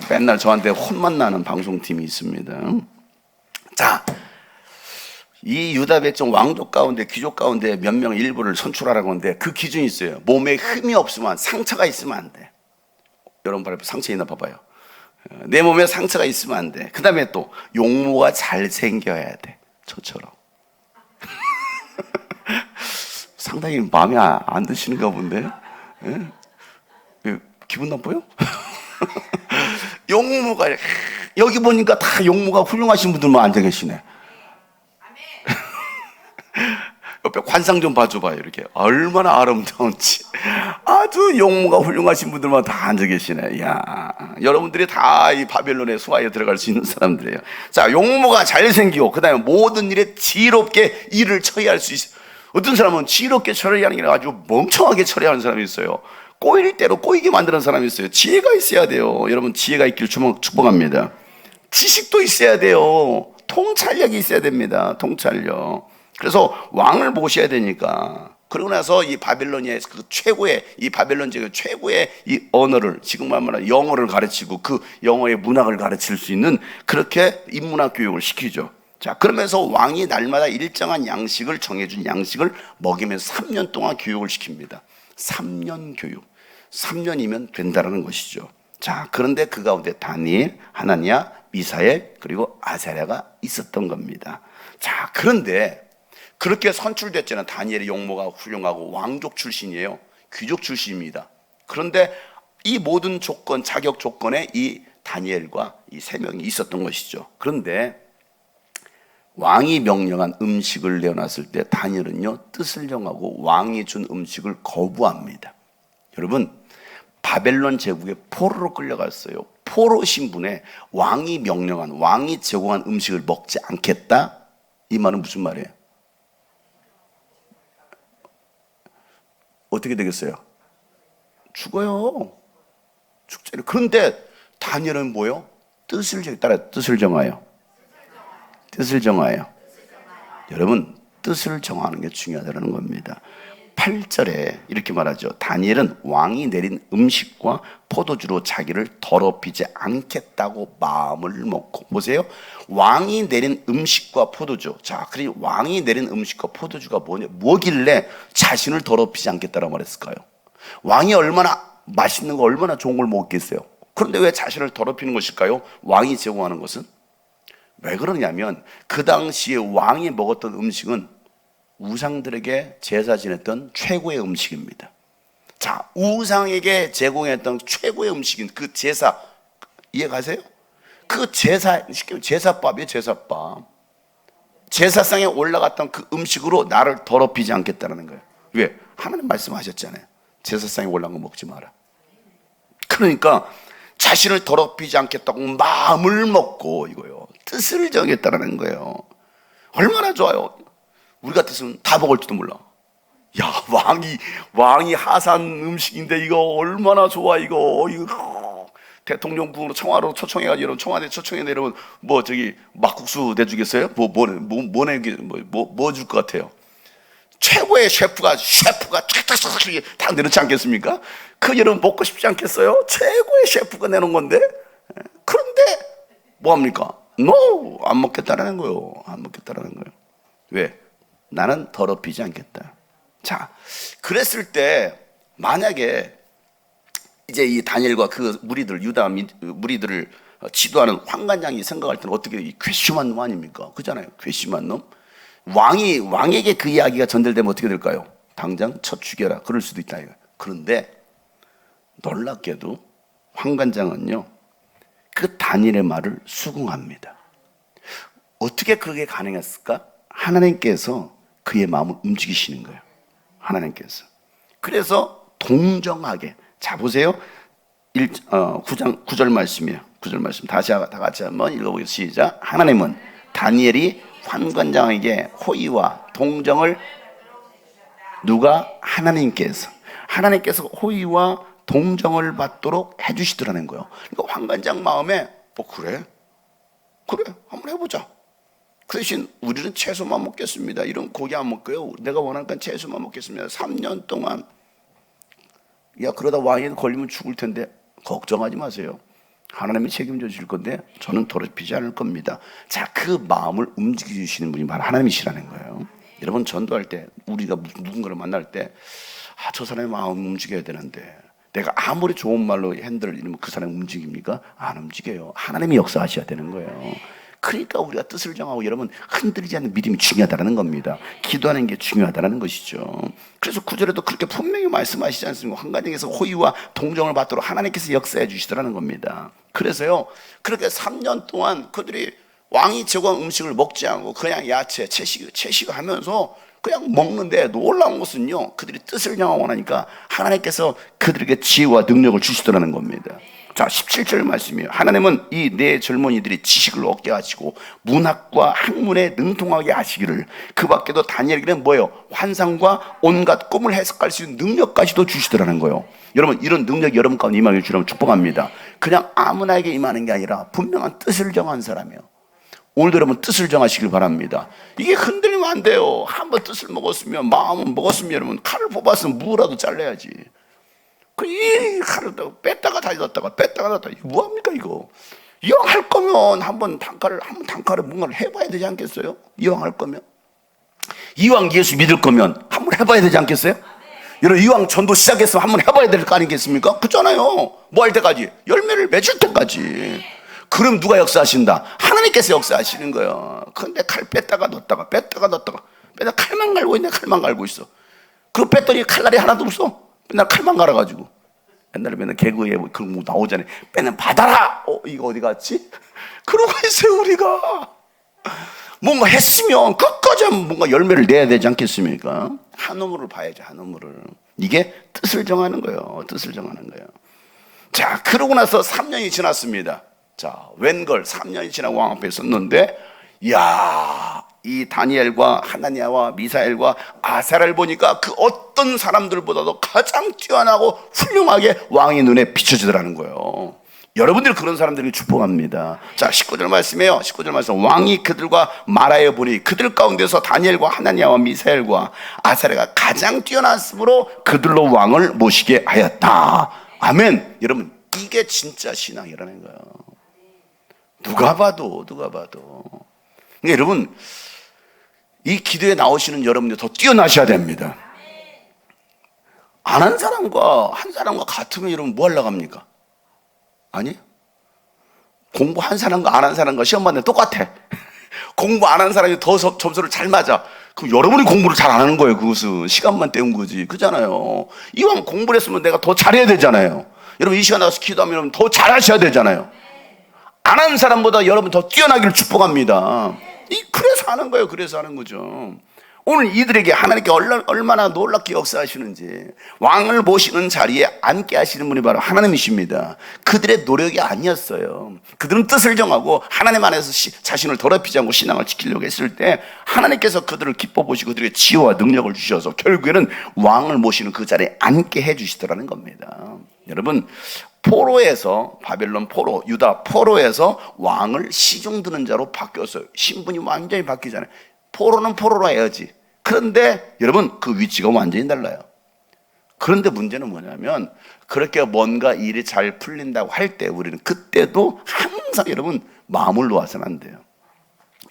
맨날 저한테 혼만 나는 방송팀이 있습니다. 자, 이 유다 백성 왕족 가운데 귀족 가운데 몇 명 일부를 선출하라고 하는데 그 기준이 있어요. 몸에 흠이 없으면, 상처가 있으면 안 돼. 여러분 바로 상처 있나 봐봐요. 내 몸에 상처가 있으면 안 돼. 그 다음에 또 용모가 잘 생겨야 돼. 저처럼. 상당히 마음에 안 드시는가 본데? 예? 기분 나빠요? 용모가, 여기 보니까 다 용모가 훌륭하신 분들만 앉아 계시네. 옆에 관상 좀 봐줘봐요. 이렇게 얼마나 아름다운지. 아주 용모가 훌륭하신 분들만 다 앉아 계시네. 야, 여러분들이 다 이 바벨론의 수하에 들어갈 수 있는 사람들이에요. 자, 용모가 잘생기고 그 다음에 모든 일에 지혜롭게 일을 처리할 수 있어요. 어떤 사람은 지혜롭게 처리하는 게 아니라 아주 멍청하게 처리하는 사람이 있어요. 꼬일 대로 꼬이게 만드는 사람이 있어요. 지혜가 있어야 돼요. 여러분 지혜가 있기를 축복합니다. 지식도 있어야 돼요. 통찰력이 있어야 됩니다. 통찰력. 그래서 왕을 모셔야 되니까. 그러고 나서 이 바빌로니아의 그 최고의, 이 바벨론 지역의 최고의 이 언어를, 지금 말하면 영어를 가르치고 그 영어의 문학을 가르칠 수 있는 그렇게 인문학 교육을 시키죠. 자, 그러면서 왕이 날마다 일정한 양식을 정해준 양식을 먹이면서 3년 동안 교육을 시킵니다. 3년 교육. 3년이면 된다는 것이죠. 자, 그런데 그 가운데 다니엘, 하나니아, 미사엘, 그리고 아사랴가 있었던 겁니다. 자, 그런데 그렇게 선출됐잖아요. 다니엘의 용모가 훌륭하고 왕족 출신이에요. 귀족 출신입니다. 그런데 이 모든 조건, 자격 조건에 이 다니엘과 이 세 명이 있었던 것이죠. 그런데 왕이 명령한 음식을 내어놨을 때 다니엘은요, 뜻을 정하고 왕이 준 음식을 거부합니다. 여러분, 바벨론 제국에 포로로 끌려갔어요. 포로 신분에 왕이 명령한, 왕이 제공한 음식을 먹지 않겠다? 이 말은 무슨 말이에요? 어떻게 되겠어요? 죽어요. 죽잖아요. 그런데 다니엘은 뭐예요? 뜻을 정하여. 뜻을 정하여. 여러분, 뜻을 정하는 게 중요하다는 겁니다. 8절에 이렇게 말하죠. 다니엘은 왕이 내린 음식과 포도주로 자기를 더럽히지 않겠다고 마음을 먹고. 보세요. 왕이 내린 음식과 포도주. 자, 그리고 왕이 내린 음식과 포도주가 뭐길래 자신을 더럽히지 않겠다라고 말했을까요? 왕이 얼마나 맛있는 거 얼마나 좋은 걸 먹겠어요. 그런데 왜 자신을 더럽히는 것일까요? 왕이 제공하는 것은? 왜 그러냐면 그 당시에 왕이 먹었던 음식은 우상들에게 제사 지냈던 최고의 음식입니다. 자, 우상에게 제공했던 최고의 음식인 그 제사, 이해가세요? 그 제사, 쉽게 제사밥이에요. 제사밥. 제사상에 올라갔던 그 음식으로 나를 더럽히지 않겠다는 거예요. 왜? 하나님 말씀하셨잖아요. 제사상에 올라간 거 먹지 마라. 그러니까 자신을 더럽히지 않겠다고 마음을 먹고 이거요, 뜻을 정했다는 거예요. 얼마나 좋아요. 우리 같았으면 다 먹을지도 몰라. 야, 왕이 하산 음식인데 이거 얼마나 좋아. 이거 대통령 부으로 청와로 초청해가지고 여러분 청와대 초청해 내려면 뭐 저기 막국수 내주겠어요? 뭐 줄 것 같아요? 최고의 셰프가 촥촥촥 다 내놓지 않겠습니까? 그 여러분 먹고 싶지 않겠어요? 최고의 셰프가 내놓은 건데. 그런데 뭐합니까? No, 안 먹겠다라는 거예요. 안 먹겠다라는 거예요. 왜? 나는 더럽히지 않겠다. 자, 그랬을 때 만약에 이제 이 다니엘과 그 무리들, 유다 무리들을 지도하는 환관장이 생각할 때는 어떻게, 이 괘씸한 놈 아닙니까? 그잖아요. 괘씸한 놈. 왕에게 그 이야기가 전달되면 어떻게 될까요? 당장 쳐 죽여라. 그럴 수도 있다. 그런데 놀랍게도 환관장은요, 그 다니엘의 말을 수긍합니다. 어떻게 그게 가능했을까? 하나님께서 그의 마음을 움직이시는 거예요. 하나님께서. 그래서 동정하게. 자, 보세요. 9절 말씀이에요. 9절 말씀. 다 같이 한번 읽어보겠습니다. 시작. 하나님은 다니엘이 환관장에게 호의와 동정을, 누가? 하나님께서 호의와 동정을 받도록 해주시더라는 거예요. 그러니까 환관장 마음에 그래 한번 해보자. 그 대신 우리는 채소만 먹겠습니다. 이런 고기 안 먹고요. 내가 원하는 건 채소만 먹겠습니다. 3년 동안. 야, 그러다 왕에 걸리면 죽을 텐데 걱정하지 마세요. 하나님이 책임져 주실 건데 저는 더럽히지 않을 겁니다. 자, 그 마음을 움직여주시는 분이 바로 하나님이시라는 거예요. 여러분, 전도할 때 우리가 누군가를 만날 때 저 사람의 마음을 움직여야 되는데 내가 아무리 좋은 말로 핸들을 이러면 그 사람이 움직입니까? 안 움직여요. 하나님이 역사하셔야 되는 거예요. 그러니까 우리가 뜻을 정하고 여러분 흔들리지 않는 믿음이 중요하다는 겁니다. 기도하는 게 중요하다는 것이죠. 그래서 9절에도 그렇게 분명히 말씀하시지 않습니까? 환관장에서 호의와 동정을 받도록 하나님께서 역사해 주시더라는 겁니다. 그래서요, 그렇게 3년 동안 그들이 왕이 제공한 음식을 먹지 않고 그냥 야채, 채식하면서 그냥 먹는데 놀라운 것은요, 그들이 뜻을 정하고 나니까 하나님께서 그들에게 지혜와 능력을 주시더라는 겁니다. 자, 17절 말씀이에요. 하나님은 이 네 젊은이들이 지식을 얻게 하시고 문학과 학문에 능통하게 하시기를, 그 밖에도 다니엘에게는 뭐예요? 환상과 온갖 꿈을 해석할 수 있는 능력까지도 주시더라는 거예요. 여러분, 이런 능력이 여러분 가운데 임하게 주라면 축복합니다. 그냥 아무나에게 임하는 게 아니라 분명한 뜻을 정한 사람이에요. 오늘도 여러분 뜻을 정하시길 바랍니다. 이게 흔들리면 안 돼요. 한번 뜻을 먹었으면, 마음은 먹었으면, 여러분 칼을 뽑았으면 무라도 잘라야지. 이 칼을 뺐다가 다시 넣었다가 뺐다가 넣었다가, 이거 뭐합니까 이거? 이왕 할 거면 한번 단칼을 뭔가를 해봐야 되지 않겠어요? 이왕 할 거면, 이왕 예수 믿을 거면 한번 해봐야 되지 않겠어요? 여러분, 이왕 전도 시작했으면 한번 해봐야 될 거 아니겠습니까? 그렇잖아요. 뭐 할 때까지? 열매를 맺을 때까지. 그럼 누가 역사하신다? 하나님께서 역사하시는 거예요. 그런데 칼 뺐다가 넣었다가 맨날 칼만 갈고 있네. 칼만 갈고 있어. 그리고 뺐더니 칼날이 하나도 없어. 맨날 칼만 갈아가지고. 맨날 개그에 그런 거 나오잖아요. 맨날 받아라. 이거 어디 갔지? 그러고 있어요. 우리가 뭔가 했으면 끝까지 뭔가 열매를 내야 되지 않겠습니까? 한 우물을 봐야지. 한 우물을. 이게 뜻을 정하는 거예요. 뜻을 정하는 거예요. 자, 그러고 나서 3년이 지났습니다. 자, 웬걸 3년이 지나고 왕 앞에 섰는데, 이야, 이 다니엘과 하나니아와 미사엘과 아사를 보니까 그 어떤 사람들보다도 가장 뛰어나고 훌륭하게 왕의 눈에 비춰지더라는 거예요. 여러분들 그런 사람들을 축복합니다. 자, 19절 말씀이에요. 19절 말씀. 왕이 그들과 말하여 보니 그들 가운데서 다니엘과 하나니아와 미사엘과 아사레가 가장 뛰어났으므로 그들로 왕을 모시게 하였다. 아멘. 여러분, 이게 진짜 신앙이라는 거예요. 누가 봐도. 그러니까 여러분, 이 기도에 나오시는 여러분들 더 뛰어나셔야 됩니다. 안 한 사람과 한 사람과 같으면 여러분 뭐 하려고 합니까? 아니, 공부한 사람과 안 한 사람과 시험 받는 똑같아. 공부 안 한 사람이 더 점수를 잘 맞아. 그럼 여러분이 공부를 잘 안 하는 거예요. 그것은 시간만 때운 거지. 그잖아요. 이왕 공부를 했으면 내가 더 잘해야 되잖아요. 여러분 이 시간 나가서 기도하면 더 잘하셔야 되잖아요. 안 하는 사람보다 여러분 더 뛰어나기를 축복합니다. 그래서 하는 거예요. 그래서 하는 거죠. 오늘 이들에게 하나님께 얼마나 놀랍게 역사하시는지, 왕을 모시는 자리에 앉게 하시는 분이 바로 하나님이십니다. 그들의 노력이 아니었어요. 그들은 뜻을 정하고 하나님 안에서 자신을 더럽히지 않고 신앙을 지키려고 했을 때 하나님께서 그들을 기뻐 보시고 그들에게 지혜와 능력을 주셔서 결국에는 왕을 모시는 그 자리에 앉게 해주시더라는 겁니다. 여러분, 포로에서, 바벨론 포로, 유다 포로에서 왕을 시중 드는 자로 바뀌었어요. 신분이 완전히 바뀌잖아요. 포로는 포로로 해야지. 그런데 여러분 그 위치가 완전히 달라요. 그런데 문제는 뭐냐면 그렇게 뭔가 일이 잘 풀린다고 할 때 우리는 그때도 항상 여러분 마음을 놓아서는 안 돼요.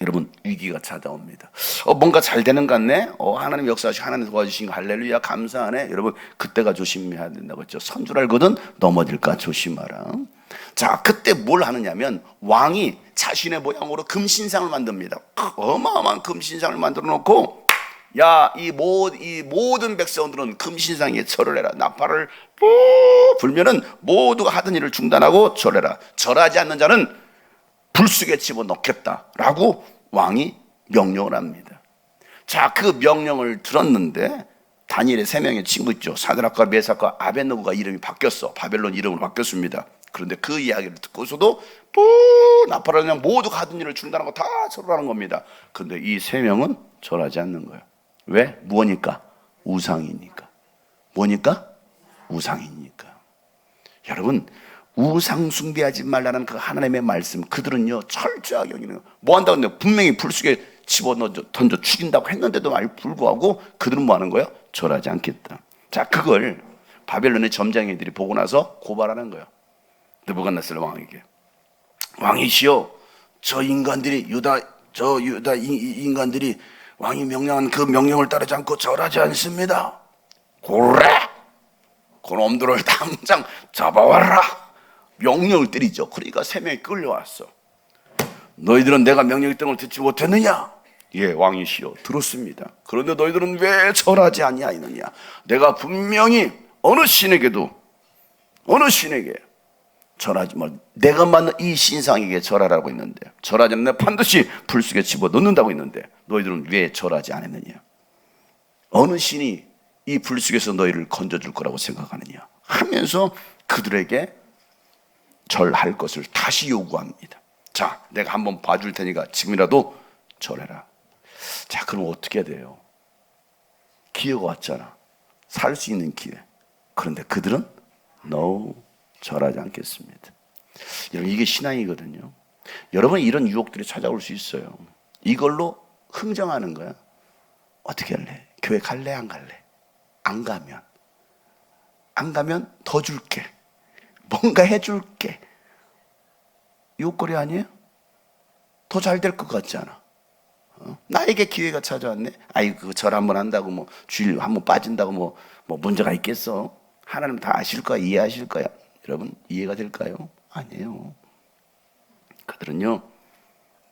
여러분 위기가 찾아옵니다. 뭔가 잘 되는 것 같네. 하나님 역사하시고 하나님 도와주신 거 할렐루야 감사하네. 여러분 그때가 조심해야 된다고 했죠. 선줄 알거든 넘어질까 조심하라. 자, 그때 뭘 하느냐면 왕이 자신의 모양으로 금신상을 만듭니다. 어마어마한 금신상을 만들어 놓고 야, 이 모든 백성들은 금신상에 절을 해라. 나팔을 불면은 모두가 하던 일을 중단하고 절해라. 절하지 않는 자는 불쑥에 집어넣겠다라고 왕이 명령을 합니다. 자, 그 명령을 들었는데 다니엘의 세 명의 친구 있죠. 사드락과 메삭과 아벳느고가 이름이 바뀌었어. 바벨론 이름으로 바뀌었습니다. 그런데 그 이야기를 듣고서도 나팔을 그냥 모두가 하던 일을 중단하고 다 절하는 겁니다. 그런데 이 세 명은 절하지 않는 거예요. 왜? 뭐니까? 우상이니까. 뭐니까? 우상이니까. 여러분, 우상 숭배하지 말라는 그 하나님의 말씀, 그들은요 철저하게 여기는 뭐 한다고 했는데 분명히 불속에 던져 죽인다고 했는데도 불구하고 그들은 뭐 하는 거예요? 절하지 않겠다. 자, 그걸 바벨론의 점장애들이 보고 나서 고발하는 거예요. 느부갓네살 왕에게, 왕이시여, 저 유다 인간들이 왕이 명령한 그 명령을 따르지 않고 절하지 않습니다. 그래, 그놈들을 당장 잡아와라. 명령을 때리죠. 그러니까 세 명이 끌려왔어. 너희들은 내가 명령했던 걸 듣지 못했느냐? 예, 왕이시여, 들었습니다. 그런데 너희들은 왜 절하지 아니하느냐? 내가 분명히 어느 신에게 절하지 말, 내가 만든 이 신상에게 절하라고 했는데, 절하지 않으면 반드시 불속에 집어넣는다고 했는데 너희들은 왜 절하지 않았느냐? 어느 신이 이 불속에서 너희를 건져줄 거라고 생각하느냐? 하면서 그들에게 절할 것을 다시 요구합니다. 자, 내가 한번 봐줄 테니까 지금이라도 절해라. 자, 그럼 어떻게 돼요? 기회가 왔잖아. 살 수 있는 기회. 그런데 그들은 no, 절하지 않겠습니다. 여러분, 이게 신앙이거든요. 여러분, 이런 유혹들이 찾아올 수 있어요. 이걸로 흥정하는 거야. 어떻게 할래? 교회 갈래? 안 갈래? 안 가면 더 줄게. 뭔가 해줄게. 유혹거리 아니에요? 더 잘 될 것 같지 않아? 나에게 기회가 찾아왔네. 아이고, 절 한번 한다고 뭐 주일 한번 빠진다고 뭐 문제가 있겠어? 하나님 다 아실 거야, 이해하실 거야. 여러분, 이해가 될까요? 아니에요. 그들은요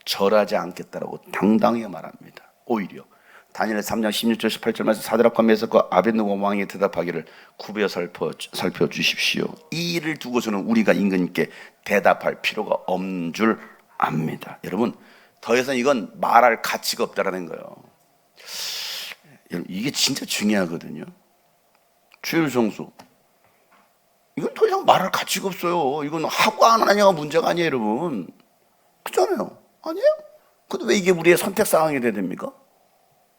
절하지 않겠다라고 당당하게 말합니다. 오히려 다니엘 3장 16절 18절에서 사드락과 메삭과 아벳느고 왕이 대답하기를 구별어 살펴주십시오. 이 일을 두고서는 우리가 임금님께 대답할 필요가 없는 줄 압니다. 여러분, 더 이상 이건 말할 가치가 없다라는 거예요. 여러분, 이게 진짜 중요하거든요. 주일 성수, 이건 더 이상 말할 가치가 없어요. 이건 하고 안 하냐가 문제가 아니에요, 여러분. 그렇잖아요. 아니에요? 근데 왜 이게 우리의 선택 사항이 돼야 됩니까?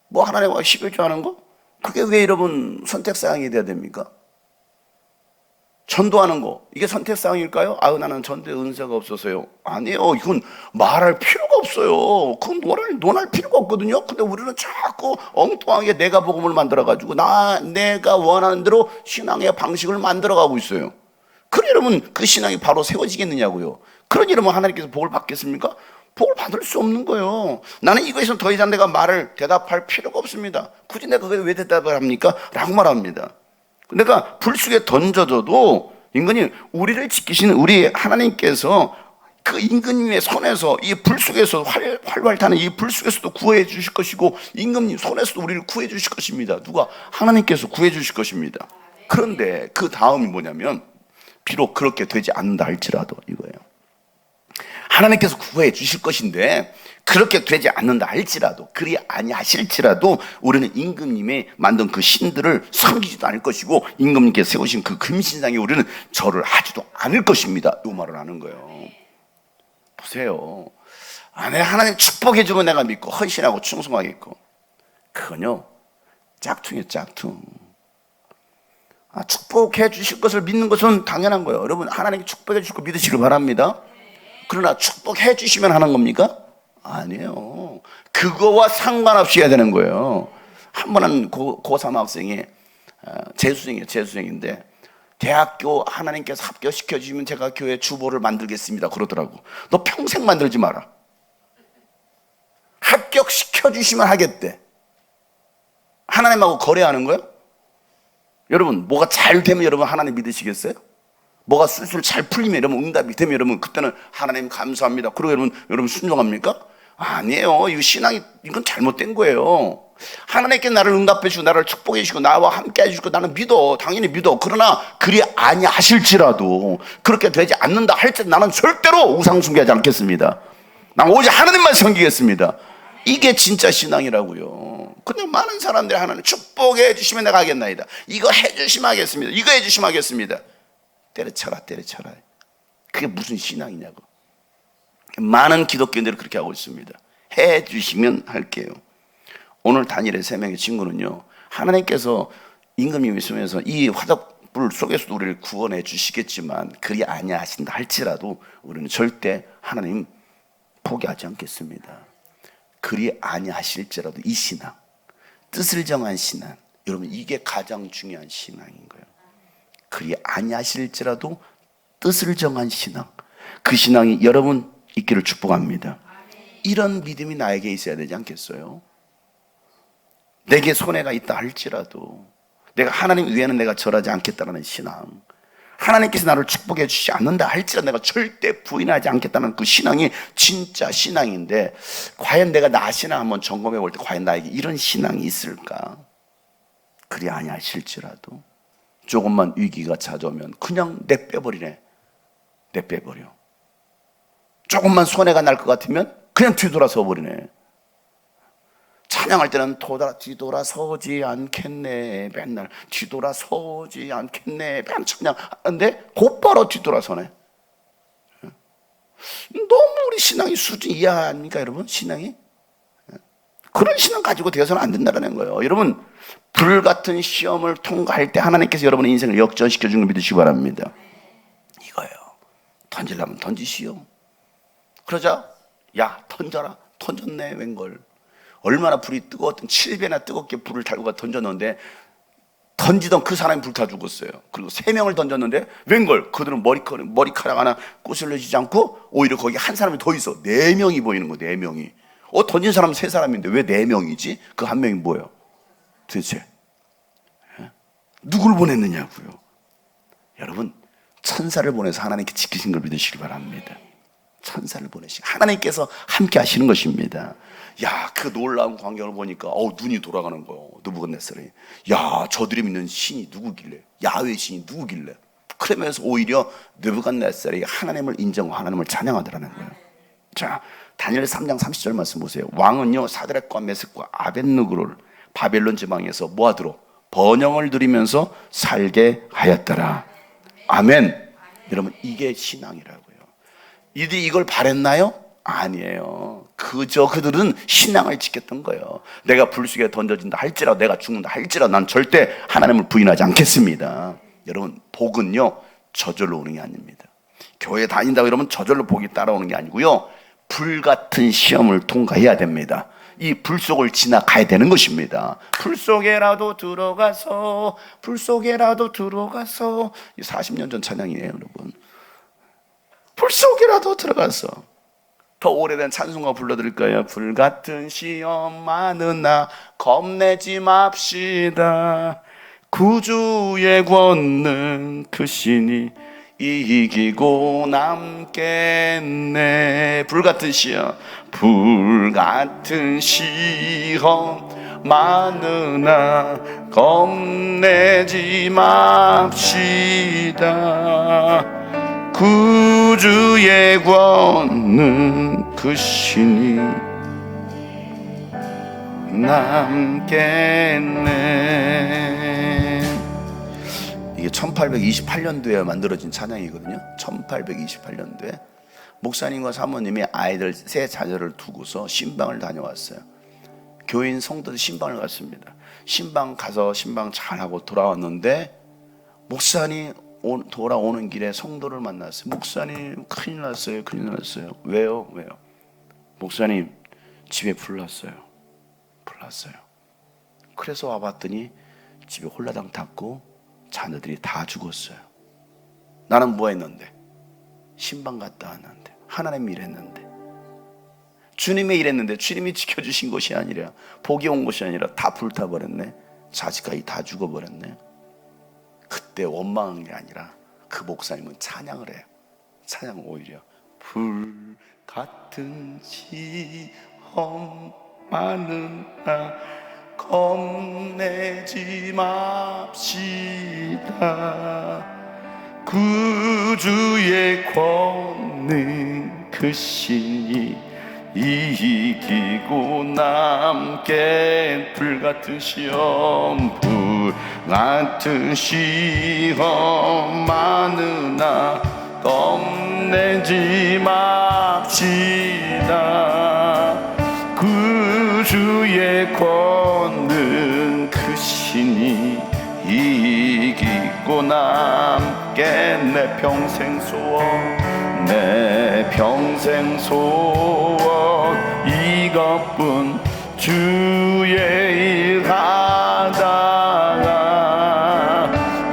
뭐 하나님과 11조 하는 거? 그게 왜 여러분 선택 사항이 돼야 됩니까? 전도하는 거, 이게 선택 사항일까요? 아유, 나는 전도에 은사가 없어서요. 아니에요. 이건 말할 필요가 없어요. 그건 논할 필요가 없거든요. 근데 우리는 자꾸 엉뚱하게 내가 복음을 만들어가지고 내가 원하는 대로 신앙의 방식을 만들어가고 있어요. 그래, 여러분, 그 신앙이 바로 세워지겠느냐고요. 그런 여러분 하나님께서 복을 받겠습니까? 복을 받을 수 없는 거예요. 나는 이거에서 더 이상 내가 대답할 필요가 없습니다. 굳이 내가 그걸 왜 대답을 합니까? 라고 말합니다. 내가 불 속에 던져져도 임금님, 우리를 지키시는 우리 하나님께서 그 임금님의 손에서 이 불 속에서 활활 타는 이 불 속에서도 구해 주실 것이고, 임금님 손에서도 우리를 구해 주실 것입니다. 누가? 하나님께서 구해 주실 것입니다. 그런데 그 다음이 뭐냐면, 비록 그렇게 되지 않는다 할지라도 이거예요. 하나님께서 구해 주실 것인데 그렇게 되지 않는다 할지라도, 그리 아니하실지라도 우리는 임금님이 만든 그 신들을 섬기지도 않을 것이고, 임금님께서 세우신 그 금신상에 우리는 절을 하지도 않을 것입니다. 이 말을 하는 거예요. 보세요. 내 하나님 축복해 주고 내가 믿고 헌신하고 충성하겠고, 그건요 짝퉁이에요, 짝퉁. 축복해 주실 것을 믿는 것은 당연한 거예요. 여러분, 하나님께 축복해 주실 거 믿으시길 바랍니다. 그러나 축복해 주시면 하는 겁니까? 아니에요. 그거와 상관없이 해야 되는 거예요. 한 번은 고3 학생이 재수생인데, 대학교 하나님께서 합격시켜 주시면 제가 교회 주보를 만들겠습니다 그러더라고. 너 평생 만들지 마라. 합격시켜 주시면 하겠대. 하나님하고 거래하는 거예요? 여러분, 뭐가 잘 되면 여러분 하나님 믿으시겠어요? 뭐가 술술 잘 풀리면, 여러분 응답이 되면 여러분 그때는 하나님 감사합니다 그리고 여러분 순종합니까? 아니에요. 이 신앙이, 이건 잘못된 거예요. 하나님께 나를 응답해 주시고 나를 축복해 주시고 나와 함께 해주시고 나는 믿어, 당연히 믿어. 그러나 그리 아니하실지라도, 그렇게 되지 않는다 할지라도 나는 절대로 우상 숭배하지 않겠습니다. 난 오직 하나님만 섬기겠습니다. 이게 진짜 신앙이라고요. 그냥 많은 사람들이 하나님 축복해 주시면 내가 하겠나이다, 이거 해 주시면 하겠습니다, 이거 해 주시면 하겠습니다. 때려쳐라. 그게 무슨 신앙이냐고. 많은 기독교인들이 그렇게 하고 있습니다. 해 주시면 할게요. 오늘 다니엘의 3명의 친구는요, 하나님께서 임금님이 있으면서 이 화덕불 속에서도 우리를 구원해 주시겠지만 그리 아니하신다 할지라도 우리는 절대 하나님 포기하지 않겠습니다. 그리 아니하실지라도 이 신앙, 뜻을 정한 신앙, 여러분 이게 가장 중요한 신앙인 거예요. 그리 아니하실지라도 뜻을 정한 신앙, 그 신앙이 여러분 있기를 축복합니다. 이런 믿음이 나에게 있어야 되지 않겠어요? 내게 손해가 있다 할지라도 내가 하나님 위에는 내가 절하지 않겠다는 신앙, 하나님께서 나를 축복해 주시지 않는다 할지라도 내가 절대 부인하지 않겠다는 그 신앙이 진짜 신앙인데, 과연 내가 나 신앙 한번 점검해 볼 때 과연 나에게 이런 신앙이 있을까? 그리 아니하실지라도 조금만 위기가 찾아오면 그냥 내빼버리네. 내빼버려. 조금만 손해가 날 것 같으면 그냥 뒤돌아서 버리네. 찬양할 때는 뒤돌아서지 않겠네, 맨날 뒤돌아서지 않겠네, 맨날 찬양하는데 곧바로 뒤돌아서네. 너무 우리 신앙이 수준이 이하 아닙니까 여러분? 신앙이 그런 신앙 가지고 되어서는 안 된다는 거예요. 여러분, 불같은 시험을 통과할 때 하나님께서 여러분의 인생을 역전시켜 주는 걸 믿으시기 바랍니다. 이거예요. 던지려면 던지시오. 그러자 야 던져라. 던졌네. 웬걸. 얼마나 불이 뜨거웠던 7배나 뜨겁게 불을 달고 던졌는데 던지던 그 사람이 불타 죽었어요. 그리고 3명을 던졌는데 웬걸, 그들은 머리카락 하나 꼬슬려지지 않고 오히려 거기 한 사람이 더 있어. 4명이 보이는 거. 4명이. 던진 사람은 3사람인데 왜 4명이지? 그 한 명이 뭐예요? 도대체 누굴 보냈느냐고요. 여러분, 천사를 보내서 하나님께 지키신 걸 믿으시기 바랍니다. 천사를 보내시고 하나님께서 함께 하시는 것입니다. 야, 그 놀라운 광경을 보니까 눈이 돌아가는 거예요. 느부갓네살이. 야, 저들이 믿는 신이 누구길래, 야훼 신이 누구길래. 그러면서 오히려 느부갓네살이 하나님을 인정하고 하나님을 찬양하더라는 거예요. 자, 다니엘 3장 30절 말씀 보세요. 왕은요 사드락과 메섹과 아벳느고를 바벨론 지방에서 뭐하도록? 번영을 누리면서 살게 하였더라. 아멘. 여러분, 이게 신앙이라고요. 이들이 이걸 바랬나요? 아니에요. 그저 그들은 신앙을 지켰던 거예요. 내가 불 속에 던져진다 할지라도, 내가 죽는다 할지라도 난 절대 하나님을 부인하지 않겠습니다. 여러분, 복은요 저절로 오는 게 아닙니다. 교회 다닌다고 여러분 저절로 복이 따라오는 게 아니고요, 불같은 시험을 통과해야 됩니다. 이 불 속을 지나가야 되는 것입니다. 불 속에라도 들어가서, 불 속에라도 들어가서. 40년 전 찬양이에요 여러분. 불 속에라도 들어가서. 더 오래된 찬송가 불러드릴까요? 불같은 시험 많으나 겁내지 맙시다. 구주의 권능 그 신이 이기고 남겠네. 불같은 시험, 불같은 시험 많으나 겁내지 맙시다. 구주의 권능 그 신이 남겠네. 이게 1828년도에 만들어진 찬양이거든요. 1828년도에 목사님과 사모님이 아이들 세 자녀를 두고서 신방을 다녀왔어요. 교인 성도들 신방을 갔습니다. 신방 가서 신방 잘하고 돌아왔는데 목사님 돌아오는 길에 성도를 만났어요. 목사님 큰일 났어요. 큰일 났어요. 왜요? 목사님 집에 불 났어요. 그래서 와봤더니 집에 홀라당 탔고 자녀들이 다 죽었어요. 나는 뭐 했는데? 신방 갔다 왔는데, 하나님 일했는데, 주님의 일했는데, 주님이 지켜주신 것이 아니라, 복이 온 것이 아니라 다 불타버렸네. 자식까지 다 죽어버렸네. 그때 원망한 게 아니라 그 목사님은 찬양을 해요. 찬양 오히려 불 같은 시험 많으나 겁내지 맙시다. 구주의 권능 그 신이 이기고 남게. 불같은 시험, 불같은 시험 많으나 겁내지 맙시다. 구주의 권능 그 신이 이기고 남게. 내 평생 소원, 내 평생 소원 이것뿐. 주의 일 하다가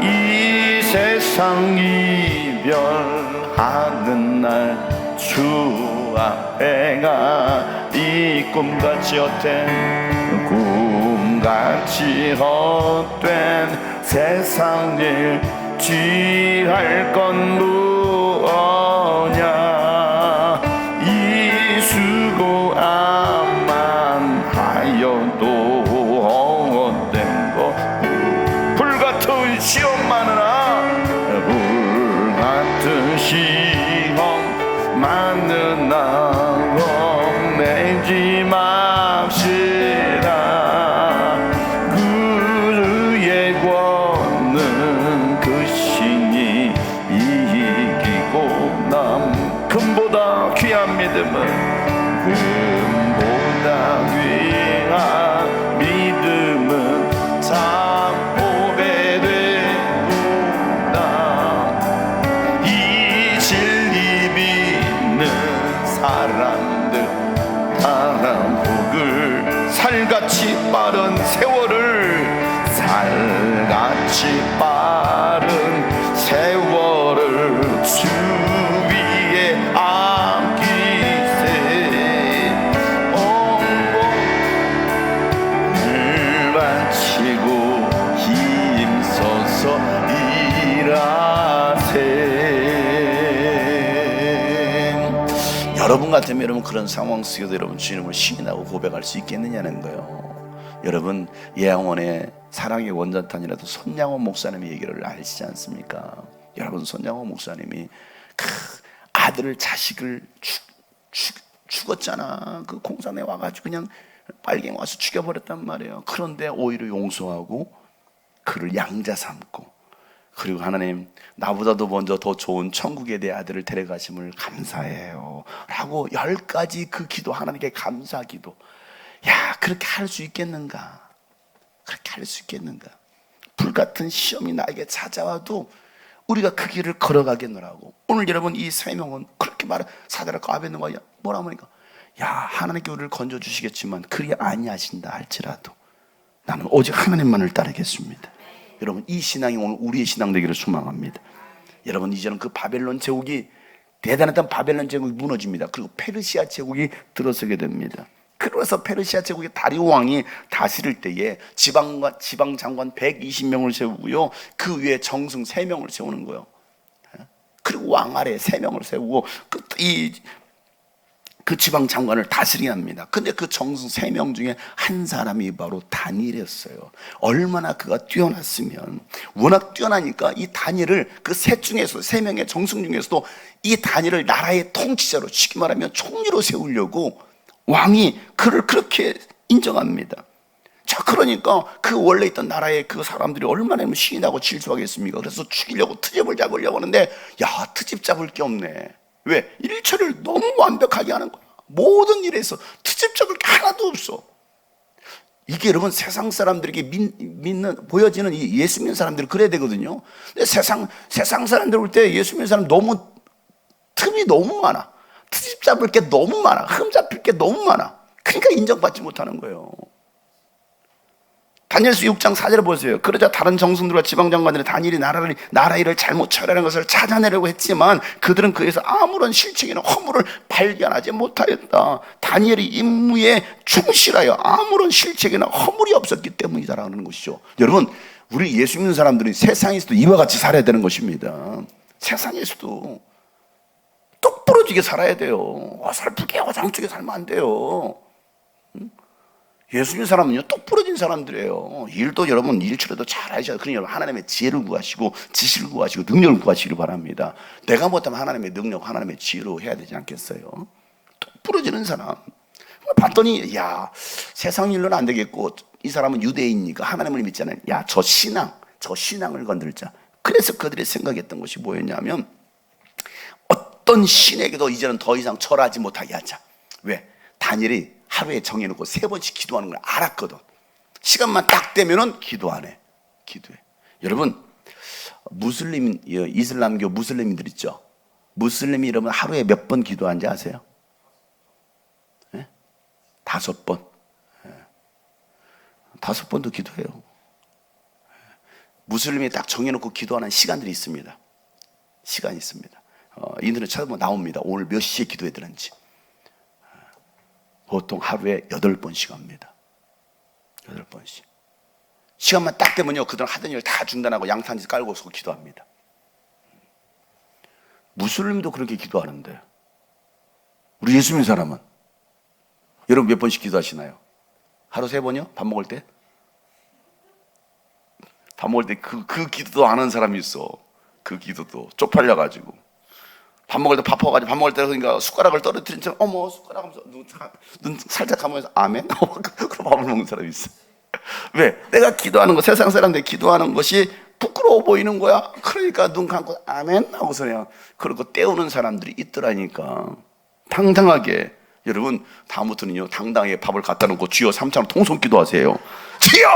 이 세상 이별하는 날 주 앞에가 이 꿈같이 헛된, 꿈같이 헛된 세상 일 취할 건 무엇냐. 이 수고함만 하여도 헛된 거. 불같은 시험 많으나, 불같은 시험 많으나 겁내지 맙시다. 그의 권능 그 신이 이기고 남. 금보다 귀한 믿음은, 금보다 귀한 믿음은 참 보배 되구나. 이 진리 믿는 사람들 복을, 살같이 빠른 세월을, 살같이 빠른 세월을 주 위에 아끼세. 온몸을 바치고 힘써서 일하세. 여러분 같으면 여러분 그런 상황 속에서 여러분 주님을 시인하고 고백할 수 있겠느냐는 거예요. 여러분 예양원의 사랑의 원자탄이라도 손양원 목사님의 얘기를 아시지 않습니까? 여러분 손양원 목사님이 아들을, 자식을 죽었잖아. 그 공산에 와가지고 그냥 빨갱이 와서 죽여버렸단 말이에요. 그런데 오히려 용서하고 그를 양자 삼고, 그리고 하나님 나보다도 먼저 더 좋은 천국에 내 아들을 데려가심을 감사해요 라고 10가지 그 기도, 하나님께 감사 기도. 야, 그렇게 할 수 있겠는가? 그렇게 할 수 있겠는가? 불같은 시험이 나에게 찾아와도 우리가 그 길을 걸어가겠노라고. 오늘 여러분 이 세 명은 그렇게 말해. 사드락과 아벳느고가 뭐라 하니까, 야, 하나님께 우리를 건져주시겠지만 그리 아니하신다 할지라도 나는 오직 하나님만을 따르겠습니다. 여러분 이 신앙이 오늘 우리의 신앙 되기를 소망합니다. 여러분 이제는 그 바벨론 제국이, 대단했던 바벨론 제국이 무너집니다. 그리고 페르시아 제국이 들어서게 됩니다. 그래서 페르시아 제국의 다리오 왕이 다스릴 때에 지방 장관 120명을 세우고요, 그 위에 정승 3명을 세우는 거예요. 그리고 왕 아래 3명을 세우고 그 지방 장관을 다스리게 합니다. 근데 그 정승 3명 중에 한 사람이 바로 다니엘이었어요. 얼마나 그가 뛰어났으면, 워낙 뛰어나니까 이 다니엘을 그 셋 중에서, 3명의 정승 중에서도 이 다니엘을 나라의 통치자로, 쉽게 말하면 총리로 세우려고 왕이 그를 그렇게 인정합니다. 자, 그러니까 그 원래 있던 나라의 그 사람들이 얼마나 신이 나고 질투하겠습니까? 그래서 죽이려고 트집을 잡으려고 하는데, 야, 트집 잡을 게 없네. 왜? 일처리를 너무 완벽하게 하는 거야. 모든 일에서 트집 잡을 게 하나도 없어. 이게 여러분 세상 사람들에게 보여지는 이 예수 믿는 사람들이 그래야 되거든요. 근데 세상 사람들 볼 때 예수 믿는 사람 너무 틈이 너무 많아. 트집 잡을 게 너무 많아. 흠 잡힐 게 너무 많아. 그러니까 인정받지 못하는 거예요. 다니엘서 6장 4절을 보세요. 그러자 다른 정승들과 지방장관들이 다니엘이 나라 일을 잘못 처리하는 것을 찾아내려고 했지만 그들은 그에서 아무런 실책이나 허물을 발견하지 못하였다. 다니엘이 임무에 충실하여 아무런 실책이나 허물이 없었기 때문이다라는 것이죠. 여러분, 우리 예수 믿는 사람들이 세상에서도 이와 같이 살아야 되는 것입니다. 세상에서도 똑부러지게 살아야 돼요. 어설프게 어장쪽에 살면 안 돼요. 예수 믿는 사람은요, 똑부러진 사람들이에요. 일도 여러분 일처리도 잘 하셔야, 그러니 여러분 하나님의 지혜를 구하시고 지식을 구하시고 능력을 구하시기를 바랍니다. 내가 못하면 하나님의 능력, 하나님의 지혜로 해야 되지 않겠어요? 똑부러지는 사람 봤더니, 야, 세상 일로는 안 되겠고 이 사람은 유대인이니까 하나님을 믿잖아요. 야, 저 신앙을 건들자. 그래서 그들이 생각했던 것이 뭐였냐면, 어떤 신에게도 이제는 더 이상 절하지 못하게 하자. 왜? 다니엘이 하루에 정해놓고 3번씩 기도하는 걸 알았거든. 시간만 딱 되면은 기도해. 여러분, 이슬람교 무슬림들 있죠? 무슬림이 여러분 하루에 몇 번 기도하는지 아세요? 네? 5번. 5번도 기도해요. 무슬림이 딱 정해놓고 기도하는 시간들이 있습니다. 시간이 있습니다. 인터넷 찾아보면 나옵니다. 오늘 몇 시에 기도했는지. 보통 하루에 8번씩 합니다. 8번씩. 시간만 딱 되면요, 그들은 하던 일 다 중단하고 양탄지 깔고서 기도합니다. 무슬림도 그렇게 기도하는데, 우리 예수 믿는 사람은 여러분 몇 번씩 기도하시나요? 하루 3번이요? 밥 먹을 때? 밥 먹을 때 그 기도도 안 하는 사람이 있어. 그 기도도 쪽팔려가지고. 밥 먹을 때 바빠가지고, 밥 먹을 때 그러니까 숟가락을 떨어뜨린 척, 어머 숟가락 하면서 눈 살짝 감으면서 아멘? 그럼 밥을 먹는 사람이 있어. 왜? 내가 기도하는 거, 세상 사람들이 기도하는 것이 부끄러워 보이는 거야. 그러니까 눈 감고 아멘 하고서 그냥 그러고 때우는 사람들이 있더라니까. 당당하게, 여러분 다음부터는요, 당당하게 밥을 갖다 놓고 주여 3차로 통성 기도하세요. 주여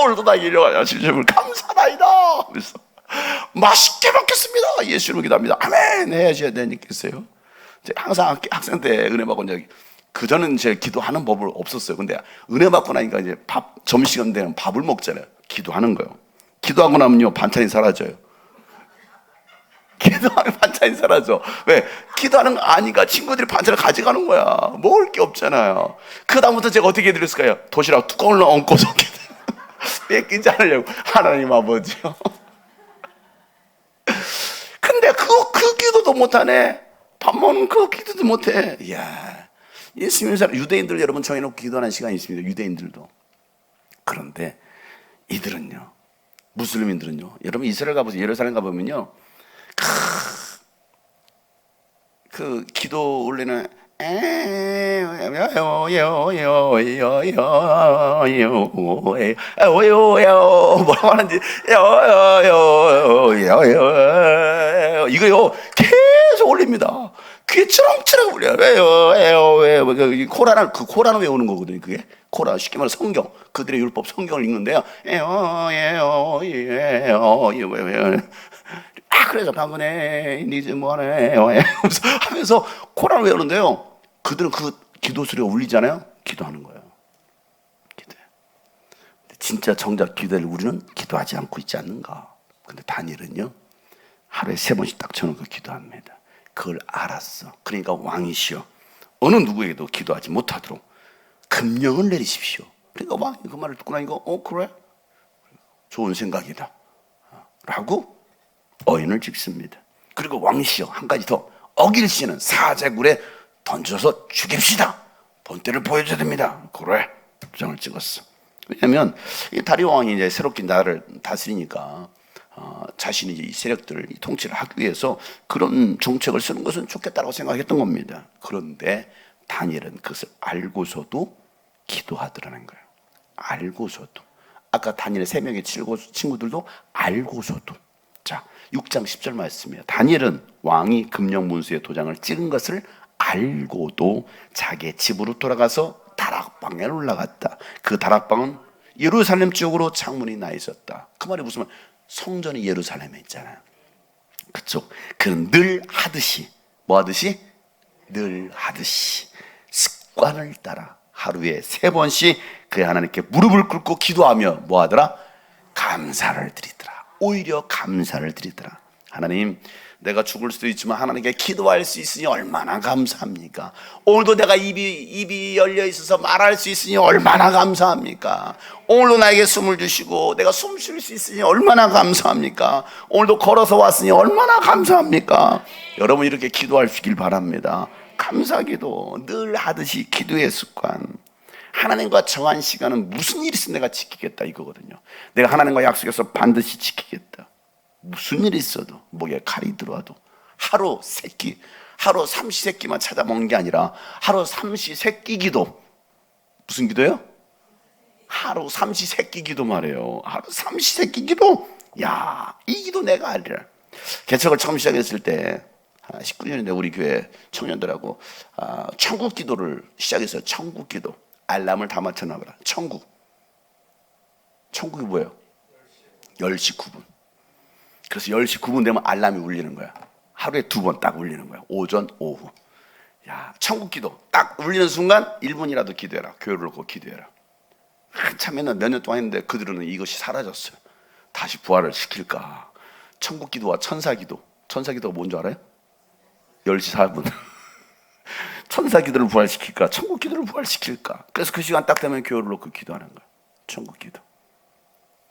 오늘도 나 이려가야 주님을 감사하이다. 그래서 맛있게 먹겠습니다. 예수 이름으로 기도합니다. 아멘 해야지 되겠어요. 항상 학생 때 은혜 받고, 이제 그전은 제 기도하는 법을 없었어요. 근데 은혜 받고 나니까 이제 점심시간 되면 밥을 먹잖아요. 기도하는 거예요. 기도하고 나면요, 반찬이 사라져요. 기도하면 반찬이 사라져. 왜? 기도하는 거 아니까 친구들이 반찬을 가져가는 거야. 먹을 게 없잖아요. 그 다음부터 제가 어떻게 해드렸을까요? 도시락 뚜껑을 얹고서 뺏기지 않으려고. 하나님 아버지요. 근데 그 기도도 못하네. 밥 먹는 그 기도도 못해. 이야, 예수 믿는 사람, 유대인들 여러분 정해놓고 기도하는 시간이 있습니다. 유대인들도. 그런데 이들은요, 무슬림인들은요, 여러분 이스라엘 가보세요. 예루살렘 가보면요, 그 기도 올리는 뭐라고 하는지 이거요 계속 올립니다. 귀에 치렁치렁 울려요. 코라는 외우는 거거든요. 그게 코라, 쉽게 말해 성경, 그들의 율법 성경을 읽는데요. 그래서 방문에 니즈 뭐하네 하면서 코란을 외우는데요, 그들은 그 기도 소리가 울리잖아요. 기도하는 거예요. 기도해. 진짜 정작 기도를 우리는 기도하지 않고 있지 않는가? 근데 다니엘은요, 하루에 3번씩 딱 쳐놓고 기도합니다. 그걸 알았어. 그러니까 왕이시여, 어느 누구에게도 기도하지 못하도록 금령을 내리십시오. 그러니까 왕이 그 말을 듣고 나니까 그래? 좋은 생각이다 라고 어인을 찍습니다. 그리고 왕이시여 한 가지 더, 어길씨는 사자굴에 던져서 죽입시다. 본때를 보여줘야 됩니다. 그래, 도장을 찍었어. 왜냐하면 이 다리오 왕이 이제 새롭게 나라를 다스리니까 자신이 이제 이 세력들을 통치를 하기 위해서 그런 정책을 쓰는 것은 좋겠다고 생각했던 겁니다. 그런데 다니엘은 그것을 알고서도 기도하더라는 거예요. 알고서도. 아까 다니엘의 3명의 친구들도 알고서도. 자, 6장 10절 말씀이에요. 다니엘은 왕이 금령 문수에 도장을 찍은 것을 알고도 자기의 집으로 돌아가서 다락방에 올라갔다. 그 다락방은 예루살렘 쪽으로 창문이 나 있었다. 그 말이 무슨 말? 성전이 예루살렘에 있잖아요. 그쪽. 그는 늘 하듯이, 뭐 하듯이? 늘 하듯이 습관을 따라 하루에 3번씩 그의 하나님께 무릎을 꿇고 기도하며 뭐 하더라? 감사를 드리더라. 오히려 감사를 드리더라. 하나님, 내가 죽을 수도 있지만 하나님께 기도할 수 있으니 얼마나 감사합니까? 오늘도 내가 입이 열려 있어서 말할 수 있으니 얼마나 감사합니까? 오늘도 나에게 숨을 주시고 내가 숨 쉴 수 있으니 얼마나 감사합니까? 오늘도 걸어서 왔으니 얼마나 감사합니까? 여러분 이렇게 기도하시길 바랍니다. 감사기도 늘 하듯이 기도의 습관. 하나님과 정한 시간은 무슨 일이 있으면 내가 지키겠다 이거거든요. 내가 하나님과 약속해서 반드시 지키겠다. 무슨 일이 있어도, 목에 칼이 들어와도 하루 삼시세끼만 찾아 먹는 게 아니라 하루 삼시세끼 기도. 무슨 기도예요? 하루 삼시세끼 기도 말이에요. 하루 삼시세끼 기도. 야, 이 기도 내가 알리라. 개척을 처음 시작했을 때 19년인데 우리 교회 청년들하고 천국 기도를 시작했어요. 천국 기도. 알람을 다 맞춰놔봐라. 천국이 뭐예요? 10시 9분. 그래서 10시 9분 되면 알람이 울리는 거야. 하루에 2번 딱 울리는 거야. 오전, 오후. 야, 천국 기도 딱 울리는 순간 1분이라도 기도해라. 교회를 놓고 기도해라. 한참 했는데 몇 년 동안 했는데 그들은 이것이 사라졌어요. 다시 부활을 시킬까? 천국 기도와 천사 기도. 천사 기도가 뭔지 알아요? 10시 4분. 천사 기도를 부활시킬까? 천국 기도를 부활시킬까? 그래서 그 시간 딱 되면 교회를 놓고 기도하는 거야. 천국 기도.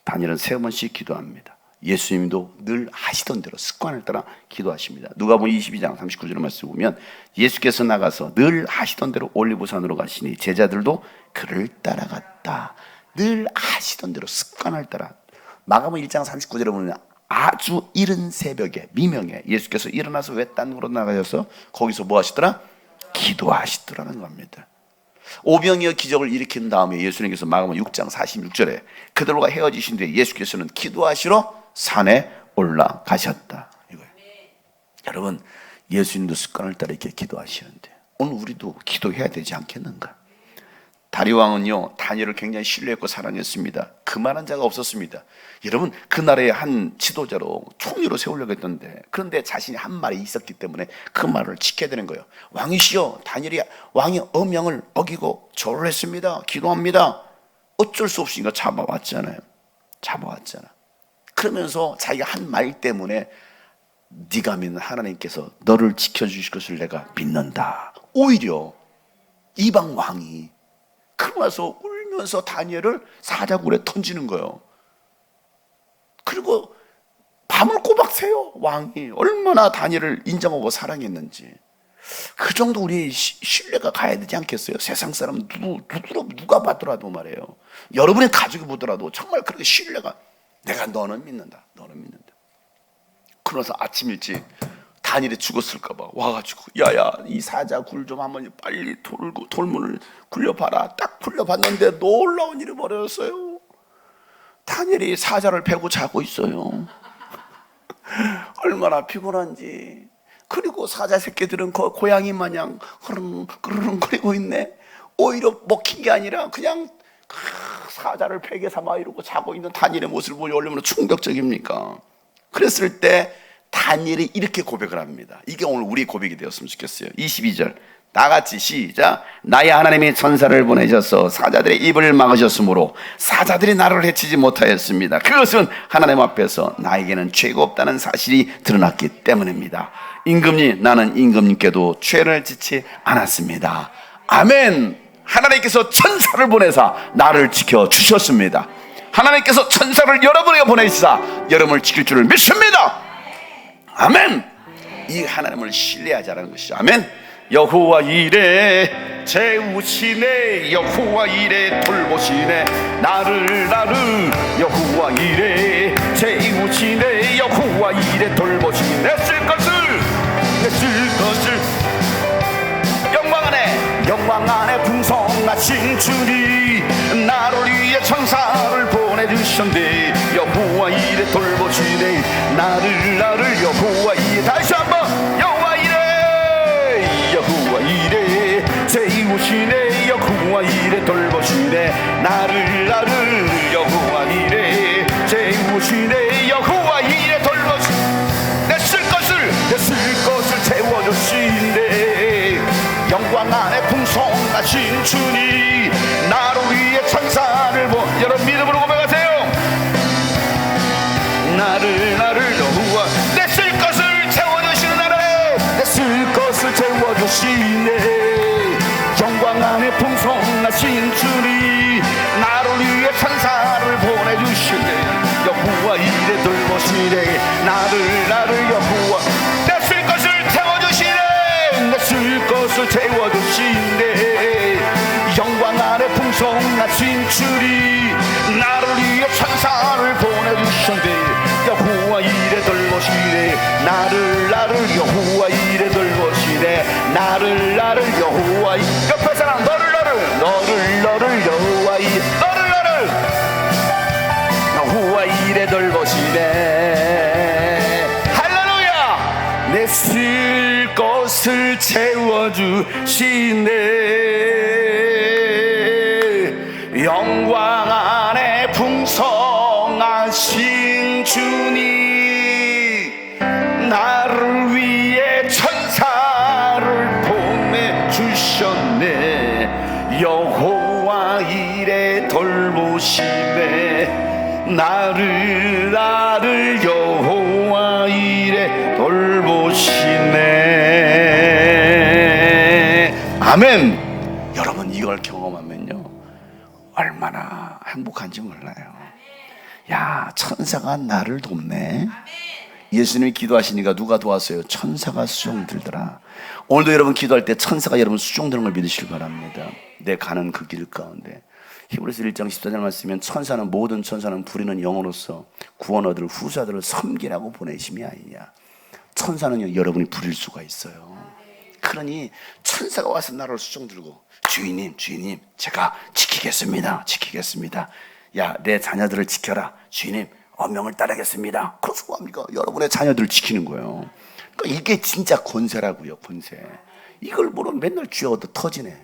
다니엘은 3번씩 기도합니다. 예수님도 늘 하시던 대로 습관을 따라 기도하십니다. 누가복음 22장 39절 말씀 보면 예수께서 나가서 늘 하시던 대로 올리브산으로 가시니 제자들도 그를 따라갔다. 늘 하시던 대로 습관을 따라. 마가복음 1장 39절에 보면 아주 이른 새벽에 미명에 예수께서 일어나서 외딴으로 나가셔서 거기서 뭐 하시더라? 기도하시더라는 겁니다. 오병이어 기적을 일으킨 다음에 예수님께서 마가복음 6장 46절에 그들과 헤어지신 뒤에 예수께서는 기도하시러 산에 올라가셨다 이거예요. 여러분 예수님도 습관을 따라 이렇게 기도하시는데 오늘 우리도 기도해야 되지 않겠는가? 다리왕은요 다니엘을 굉장히 신뢰했고 사랑했습니다. 그만한 자가 없었습니다. 여러분 그 나라의 한 지도자로 총리로 세우려고 했던데 그런데 자신이 한 말이 있었기 때문에 그 말을 지켜야 되는 거예요. 왕이시여, 다니엘이 왕의 어명을 어기고 절을 했습니다. 기도합니다. 어쩔 수 없이 이거 잡아왔잖아. 그러면서 자기가 한 말 때문에 네가 믿는 하나님께서 너를 지켜주실 것을 내가 믿는다. 오히려 이방 왕이 그러면서 울면서 다니엘을 사자굴에 던지는 거예요. 그리고 밤을 꼬박 새요. 왕이 얼마나 다니엘을 인정하고 사랑했는지. 그 정도 우리 신뢰가 가야 되지 않겠어요? 세상 사람 누가 봐더라도 말이에요. 여러분의 가족이 보더라도 정말 그렇게 신뢰가 내가 너는 믿는다. 그러면서 아침 일찍 다니엘이 죽었을까 봐 와가지고 야야 이 사자굴 좀 한번 빨리 돌문을 굴려봐라. 딱 굴려봤는데 놀라운 일이 벌어졌어요. 다니엘이 사자를 베고 자고 있어요. 얼마나 피곤한지. 그리고 사자 새끼들은 고양이 마냥 흐르릉거리고 있네. 오히려 먹힌 게 아니라 그냥 사자를 베개 삼아 이러고 자고 있는 다니엘의 모습을 보니 얼마나 충격적입니까? 그랬을 때 다니엘이 이렇게 고백을 합니다. 이게 오늘 우리 고백이 되었으면 좋겠어요. 22절 다같이 시작. 나의 하나님이 천사를 보내셔서 사자들의 입을 막으셨으므로 사자들이 나를 해치지 못하였습니다. 그것은 하나님 앞에서 나에게는 죄가 없다는 사실이 드러났기 때문입니다. 임금님, 나는 임금님께도 죄를 짓지 않았습니다. 아멘. 하나님께서 천사를 보내사 나를 지켜주셨습니다. 하나님께서 천사를 여러분에게 보내사 여러분을 지킬 줄을 믿습니다. 아멘. 이 하나님을 신뢰하자는 것이죠. 아멘. 여호와 이레 재우시네, 여호와 이레 돌보시네, 나를 여호와 이레 재우시네, 여호와 이레 돌보시네. 내 쓸 것을 영광 안에 풍성하신 주님, 나를 위해 천사를 보내주셨네. 여호와 이레 돌보시네, 나를 여호와 이레. 다시 한번 여호와 이레 재우시네, 여호와 이레 돌보시네, 나를 여호와 이레 재우시네, 여호와 이레 돌보시네. 내 쓸 것을 채워주시네. 영광 안에 풍성하신 주님, 나를 위해 천사를 여러분 믿음으로 고백하세요. 나를 여호와. 내 쓸 것을 채워주시는 나라에 내 쓸 것을 채워주시네. 영광 안에 풍성하신 주님, 나를 위해 천사를 보내주시네. 여호와 이레 돌보시네, 나를 여호와. 내 쓸 것을 채워주시네. 내 쓸 것을 채워주시네. 영광 안에 풍성하신 주님, 나를 위해 천사를 보내주셨네. 여호와 이레 돌보시네, 나를 여호와 이레 돌보시네, 나를 여호와. 옆에 사람 너를 여호와 이 여호와 이레 돌보시네. 할렐루야. 내 쓸 것을 채워주시네. 영광 안에 풍성하신 주님, 나를 위해 천사를 보내주셨네. 여호와 이레 돌보시네, 나를 여호와 이레 돌보시네. 아멘. 여러분 이걸 경험하면요 얼마나 행복한지 몰라요. 야, 천사가 나를 돕네. 예수님이 기도하시니까 누가 도왔어요? 천사가 수종 들더라. 오늘도 여러분 기도할 때 천사가 여러분 수종 드는 걸 믿으시길 바랍니다. 내 가는 그 길 가운데. 히브리서 1장 14절 말씀이면 모든 천사는 부리는 영으로서 구원 얻을 후사들을 섬기라고 보내심이 아니냐. 천사는 여러분이 부릴 수가 있어요. 그러니 천사가 와서 나를 수종 들고 주인님 제가 지키겠습니다. 야, 내 자녀들을 지켜라. 주인님 엄명을 따르겠습니다. 그래서 뭐합니까? 여러분의 자녀들을 지키는 거예요. 그러니까 이게 진짜 권세라고요. 권세. 이걸 모르면 맨날 쥐어도 터지네.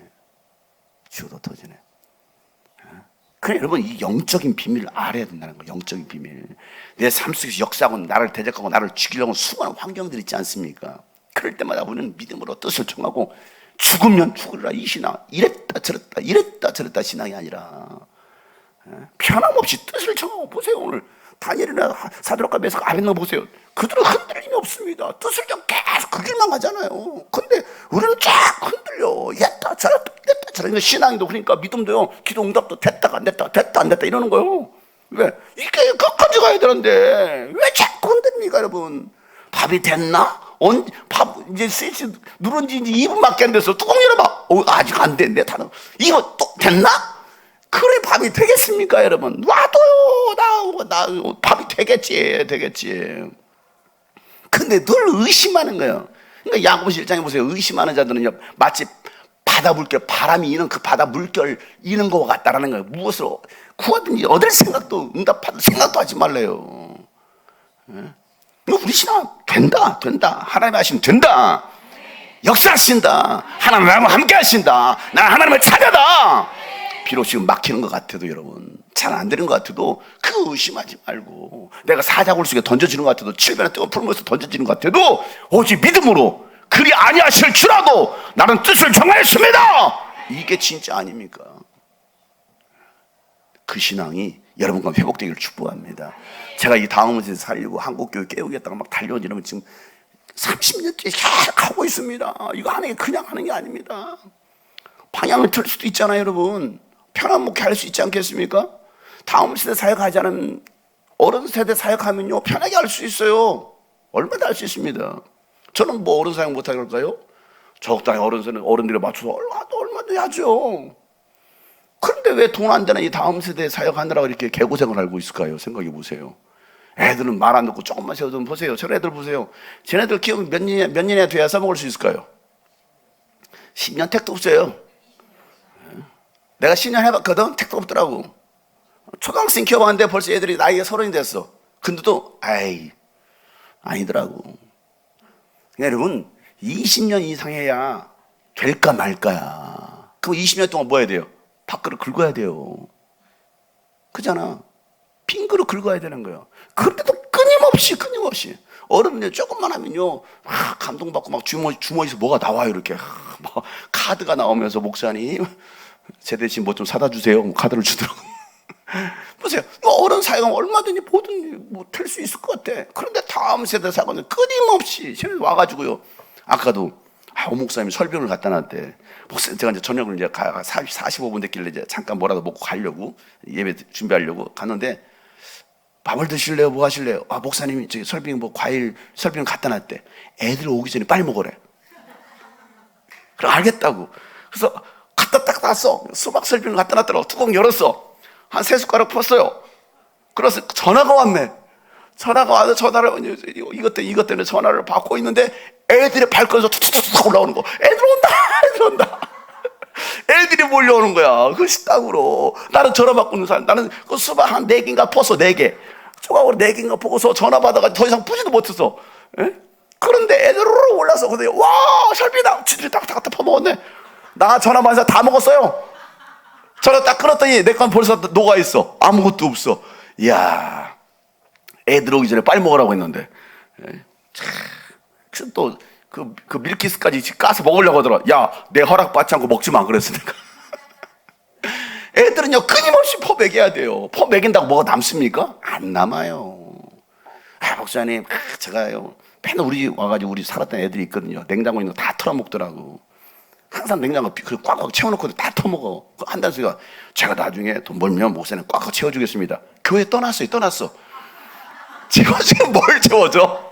그래 여러분 이 영적인 비밀을 알아야 된다는 거예요. 영적인 비밀. 내 삶 속에서 역사하고 나를 대적하고 나를 죽이려고 수많은 환경들이 있지 않습니까? 그럴 때마다 우리는 믿음으로 뜻을 정하고 죽으면 죽으리라 이 신앙. 이랬다 저랬다 신앙이 아니라 편함없이 뜻을 정하고. 보세요. 오늘 다니엘이나 사드락과 메삭 아벤노 보세요. 그들은 흔들림이 없습니다. 뜻을 정 계속 그 길만 가잖아요. 근데 우리는 쫙 흔들려. 이랬다 저랬다 신앙이도 그러니까 믿음도요. 기도 응답도 됐다 안 됐다 이러는 거예요. 왜? 이게 끝까지 가야 되는데 왜 자꾸 흔듭니까 여러분? 밥이 됐나? 밥 이제 스위치 누른 지 이제 2분밖에 안 돼서 뚜껑 열어봐. 아직 안 됐네. 이거 또 됐나? 그래 밥이 되겠습니까 여러분? 놔둬요. 나 밥이 되겠지. 근데 늘 의심하는 거예요. 그러니까 야고보서 1장에 보세요. 의심하는 자들은요 마치 바다 물결, 바람이 이는 그 바다 물결 이는 것과 같다라는 거예요. 무엇으로 구하든지 얻을 생각도 응답받을 생각도 하지 말래요. 우리 신앙 된다. 하나님 하시면 된다. 역사하신다. 하나님 나와 함께 하신다. 나는 하나님을 찾아다. 비록 지금 막히는 것 같아도 여러분 잘 안 되는 것 같아도 그거 의심하지 말고, 내가 사자굴 속에 던져지는 것 같아도 7배나 뜨거운 풀무에서 던져지는 것 같아도 오직 믿음으로 그리 아니하실 줄라도 나는 뜻을 정하였습니다. 이게 진짜 아닙니까? 그 신앙이 여러분과 회복되기를 축복합니다. 제가 이 다음문에서 살리고 한국교회 깨우겠다고 막 달려오지면 지금 30년째 계속 하고 있습니다. 이거 하는 게 그냥 하는 게 아닙니다. 방향을 틀 수도 있잖아요, 여러분. 편한 목회 할 수 있지 않겠습니까? 다음 세대 사역하지 않은 어른 세대 사역하면요, 편하게 할 수 있어요. 얼마나 할 수 있습니다. 저는 뭐 어른 사역 못하게 할까요? 적당히 어른들에 맞춰서 얼마든지 하죠. 그런데 왜 돈 안 되는 이 다음 세대 사역하느라고 이렇게 개고생을 하고 있을까요? 생각해 보세요. 애들은 말 안 듣고 조금만 세워두면 보세요. 저런 애들 보세요. 쟤네들 키우면 몇 년이나 돼야 써먹을 수 있을까요? 10년 택도 없어요. 내가 10년 해봤거든? 택도 없더라고. 초등학생 키워봤는데 벌써 애들이 나이가 30이 됐어. 근데도 아니더라고. 그러니까 여러분 20년 이상 해야 될까 말까야. 그럼 20년 동안 뭐 해야 돼요? 밥그릇 긁어야 돼요. 그잖아. 빈 그릇 긁어야 되는 거예요. 그런데도 끊임없이 어른들 조금만 하면요 감동받고 막 주머니에서 뭐가 나와요. 이렇게 막 카드가 나오면서 목사님 제 대신 뭐 좀 사다 주세요. 카드를 주더라고. 보세요. 어른 사역은 얼마든지 뭐든지 틀 수 있을 것 같아. 그런데 다음 세대 사역은 끊임없이 와가지고요. 아까도 오 목사님이 설교를 갖다 놨대. 목사님 제가 이제 저녁을 이제 45분 됐길래 이제 잠깐 뭐라도 먹고 가려고 예배 준비하려고 갔는데 밥을 드실래요? 뭐 하실래요? 목사님이 저기 설빙 뭐 과일 설빙 갖다 놨대. 애들 오기 전에 빨리 먹으래. 그래 알겠다고. 그래서 갖다 딱 놨어. 수박 설빙을 갖다 놨더라고. 뚜껑 열었어. 한 3숟가락 폈어요. 그래서 전화가 왔네. 전화가 와서 전화를 이것 때문에 전화를 받고 있는데 애들이 발걸에서 툭툭툭 올라오는 거. 애들 온다. 애들이 몰려오는 거야. 그 식당으로. 나는 전화 받고 있는 사람. 나는 그 수박 한 4개인가 퍼서 4개. 조각으로 4개인가 보고서 전화 받아가지고 더 이상 푸지도 못했어. 에? 그런데 애들 올라서 그러더니 와 설비다. 지들이 딱딱딱 퍼먹었네. 나 전화 받아서 다 먹었어요. 전화 딱 끊었더니 내 건 벌써 녹아있어. 아무것도 없어. 이야 애들 오기 전에 빨리 먹으라고 했는데. 그래서 또 그 밀키스까지 까서 먹으려고 하더라. 야, 내 허락 받지 않고 먹지 마 그랬어 내가. 애들은요 끊임없이 퍼 먹여야 돼요. 퍼 먹인다고 뭐가 남습니까? 안 남아요. 목사님 제가요 맨날 우리 와가지고 우리 살았던 애들이 있거든요. 냉장고에 있는 거 다 털어먹더라고. 항상 냉장고 꽉꽉 채워놓고 다 터먹어. 한다는 소리가 제가 나중에 돈 벌면 목사님 꽉꽉 채워주겠습니다. 교회 떠났어. 지금 뭘 채워줘?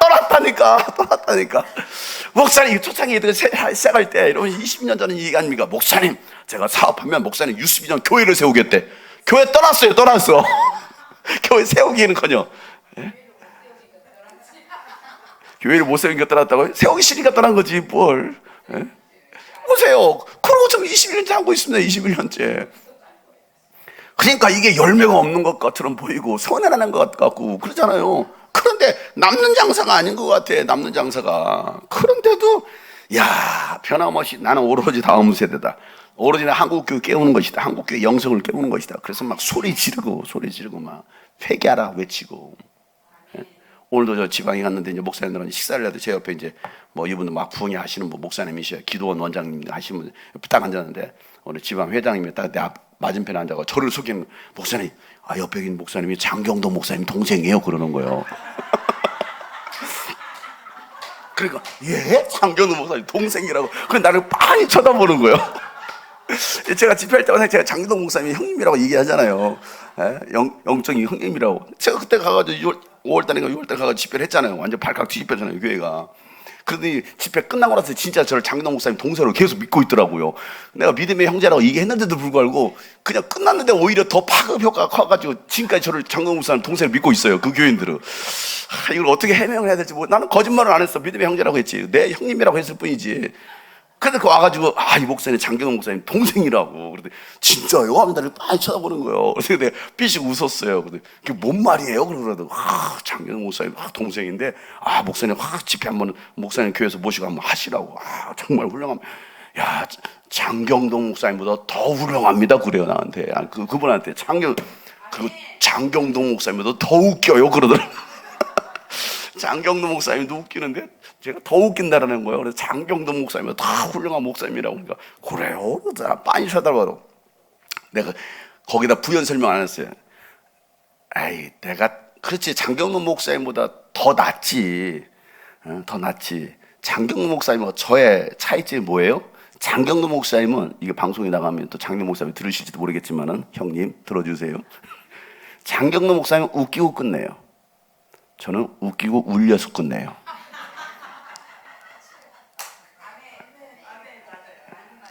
떠났다니까. 목사님 초창기 애들 시작할 때 이러면 20년 전에 얘기 아닙니까? 목사님 제가 사업하면 목사님 유수비전 교회를 세우겠대. 교회 떠났어. 교회 세우기는커녕 교회를 못 세우니까 떠났다고요? 세우기 싫으니까 떠난 거지 뭘. 보세요. 그러고 지금 21년째 하고 있습니다. 21년째. 그러니까 이게 열매가 없는 것 같처럼 보이고 손해나는 것 같고 그러잖아요. 그런데 남는 장사가 아닌 것 같아. 남는 장사가. 그런데도 야 변함없이 나는 오로지 다음 세대다. 오로지 한국교회 깨우는 것이다. 한국교회 영성을 깨우는 것이다. 그래서 막 소리 지르고 막 회개하라 외치고. 오늘도 저 지방에 갔는데 이제 목사님들은 식사를 해도 제 옆에 이제 뭐 이분들 막 부흥회 하시는 분 목사님이셔. 기도원 원장님 하시는 분 딱 앉았는데 오늘 지방 회장님이 딱 내 앞 맞은편에 앉아서 저를 속이는 목사님. 옆에 있는 목사님이 장경동 목사님 동생이에요. 그러는 거예요. 그러니까 예? 장경동 목사님 동생이라고. 그래 나를 빤히 쳐다보는 거예요. 제가 집회할 때마다 제가 장경동 목사님이 형님이라고 얘기하잖아요. 영적인 형님이라고. 제가 그때 가가지고 5월달인가 6월달 가가지고 집회를 했잖아요. 완전 발칵 뒤집혔잖아요 교회가. 그러더니 집회 끝나고 나서 진짜 저를 장경동 목사님 동생으로 계속 믿고 있더라고요. 내가 믿음의 형제라고 얘기했는데도 불구하고 그냥 끝났는데 오히려 더 파급 효과가 커가지고 지금까지 저를 장경동 목사님 동생으로 믿고 있어요. 그 교인들은. 이걸 어떻게 해명을 해야 될지 나는 거짓말을 안 했어. 믿음의 형제라고 했지. 내 형님이라고 했을 뿐이지. 근데 그 와가지고 이 목사님 장경동 목사님 동생이라고. 그런데 진짜요? 하면 나를 빨리 쳐다보는 거예요. 그래서 내가 삐씩 웃었어요. 근데 그게 뭔 말이에요? 그러더라고. 장경동 목사님 동생인데 목사님 집회 한번 목사님 교회에서 모시고 한번 하시라고. 정말 훌륭합니다. 야 장경동 목사님보다 더 훌륭합니다. 그래요 나한테. 그분한테 장경동 목사님보다 더 웃겨요. 그러더라고. 장경동 목사님도 웃기는데 제가 더 웃긴다라는 거예요. 그래서 장경동 목사님은 다 훌륭한 목사님이라고. 그러니까 그래요? 빤히 쳐다봐도 내가 거기다 부연 설명 안 했어요. 내가 그렇지 장경동 목사님보다 더 낫지. 더 낫지. 장경동 목사님과 저의 차이점이 뭐예요? 장경도 목사님은, 이게 방송에 나가면 또 장경도 목사님 들으실지도 모르겠지만은, 형님 들어주세요. 장경도 목사님은 웃기고 끝내요. 저는 웃기고 울려서 끝내요.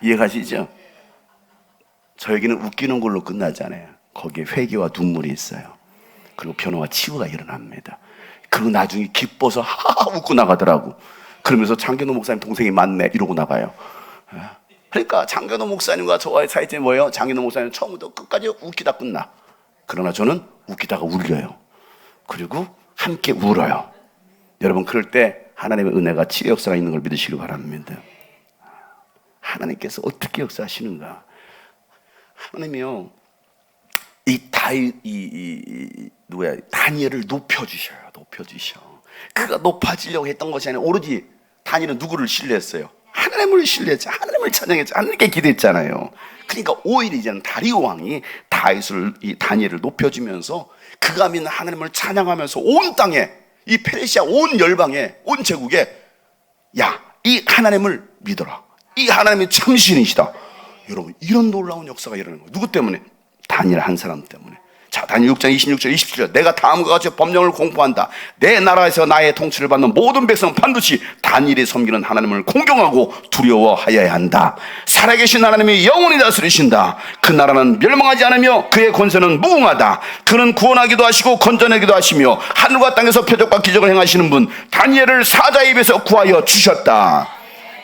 이해가시죠? 저에게는 웃기는 걸로 끝나지 않아요. 거기에 회개와 눈물이 있어요. 그리고 변화와 치유가 일어납니다. 그리고 나중에 기뻐서 하하 웃고 나가더라고. 그러면서 장경도 목사님 동생이 맞네 이러고 나가요. 그러니까 장경도 목사님과 저와의 차이점이 뭐예요? 장경도 목사님은 처음부터 끝까지 웃기다 끝나. 그러나 저는 웃기다가 울려요. 그리고 함께 울어요. 여러분, 그럴 때 하나님의 은혜가 치유 역사가 있는 걸 믿으시기 바랍니다. 하나님께서 어떻게 역사하시는가? 하나님이요, 다니엘을 높여주셔요. 그가 높아지려고 했던 것이 아니라 오로지 다니엘은 누구를 신뢰했어요? 하나님을 신뢰했죠. 하나님을 찬양했죠. 하나님께 기도했잖아요. 그러니까 오히려 이제는 다리오 왕이 다니엘을 높여주면서 그가 믿는 하나님을 찬양하면서 온 땅에, 이 페르시아 온 열방에, 온 제국에, 야, 이 하나님을 믿어라. 이 하나님이 참신이시다. 여러분, 이런 놀라운 역사가 일어나는 거예요. 누구 때문에? 다니엘 한 사람 때문에. 자, 다니엘 6장 26절 27절. 내가 다음과 같이 법령을 공포한다. 내 나라에서 나의 통치를 받는 모든 백성은 반드시 다니엘이 섬기는 하나님을 공경하고 두려워하여야 한다. 살아계신 하나님이 영원히 다스리신다. 그 나라는 멸망하지 않으며 그의 권세는 무궁하다. 그는 구원하기도 하시고 건져내기도 하시며 하늘과 땅에서 표적과 기적을 행하시는 분 다니엘을 사자의 입에서 구하여 주셨다.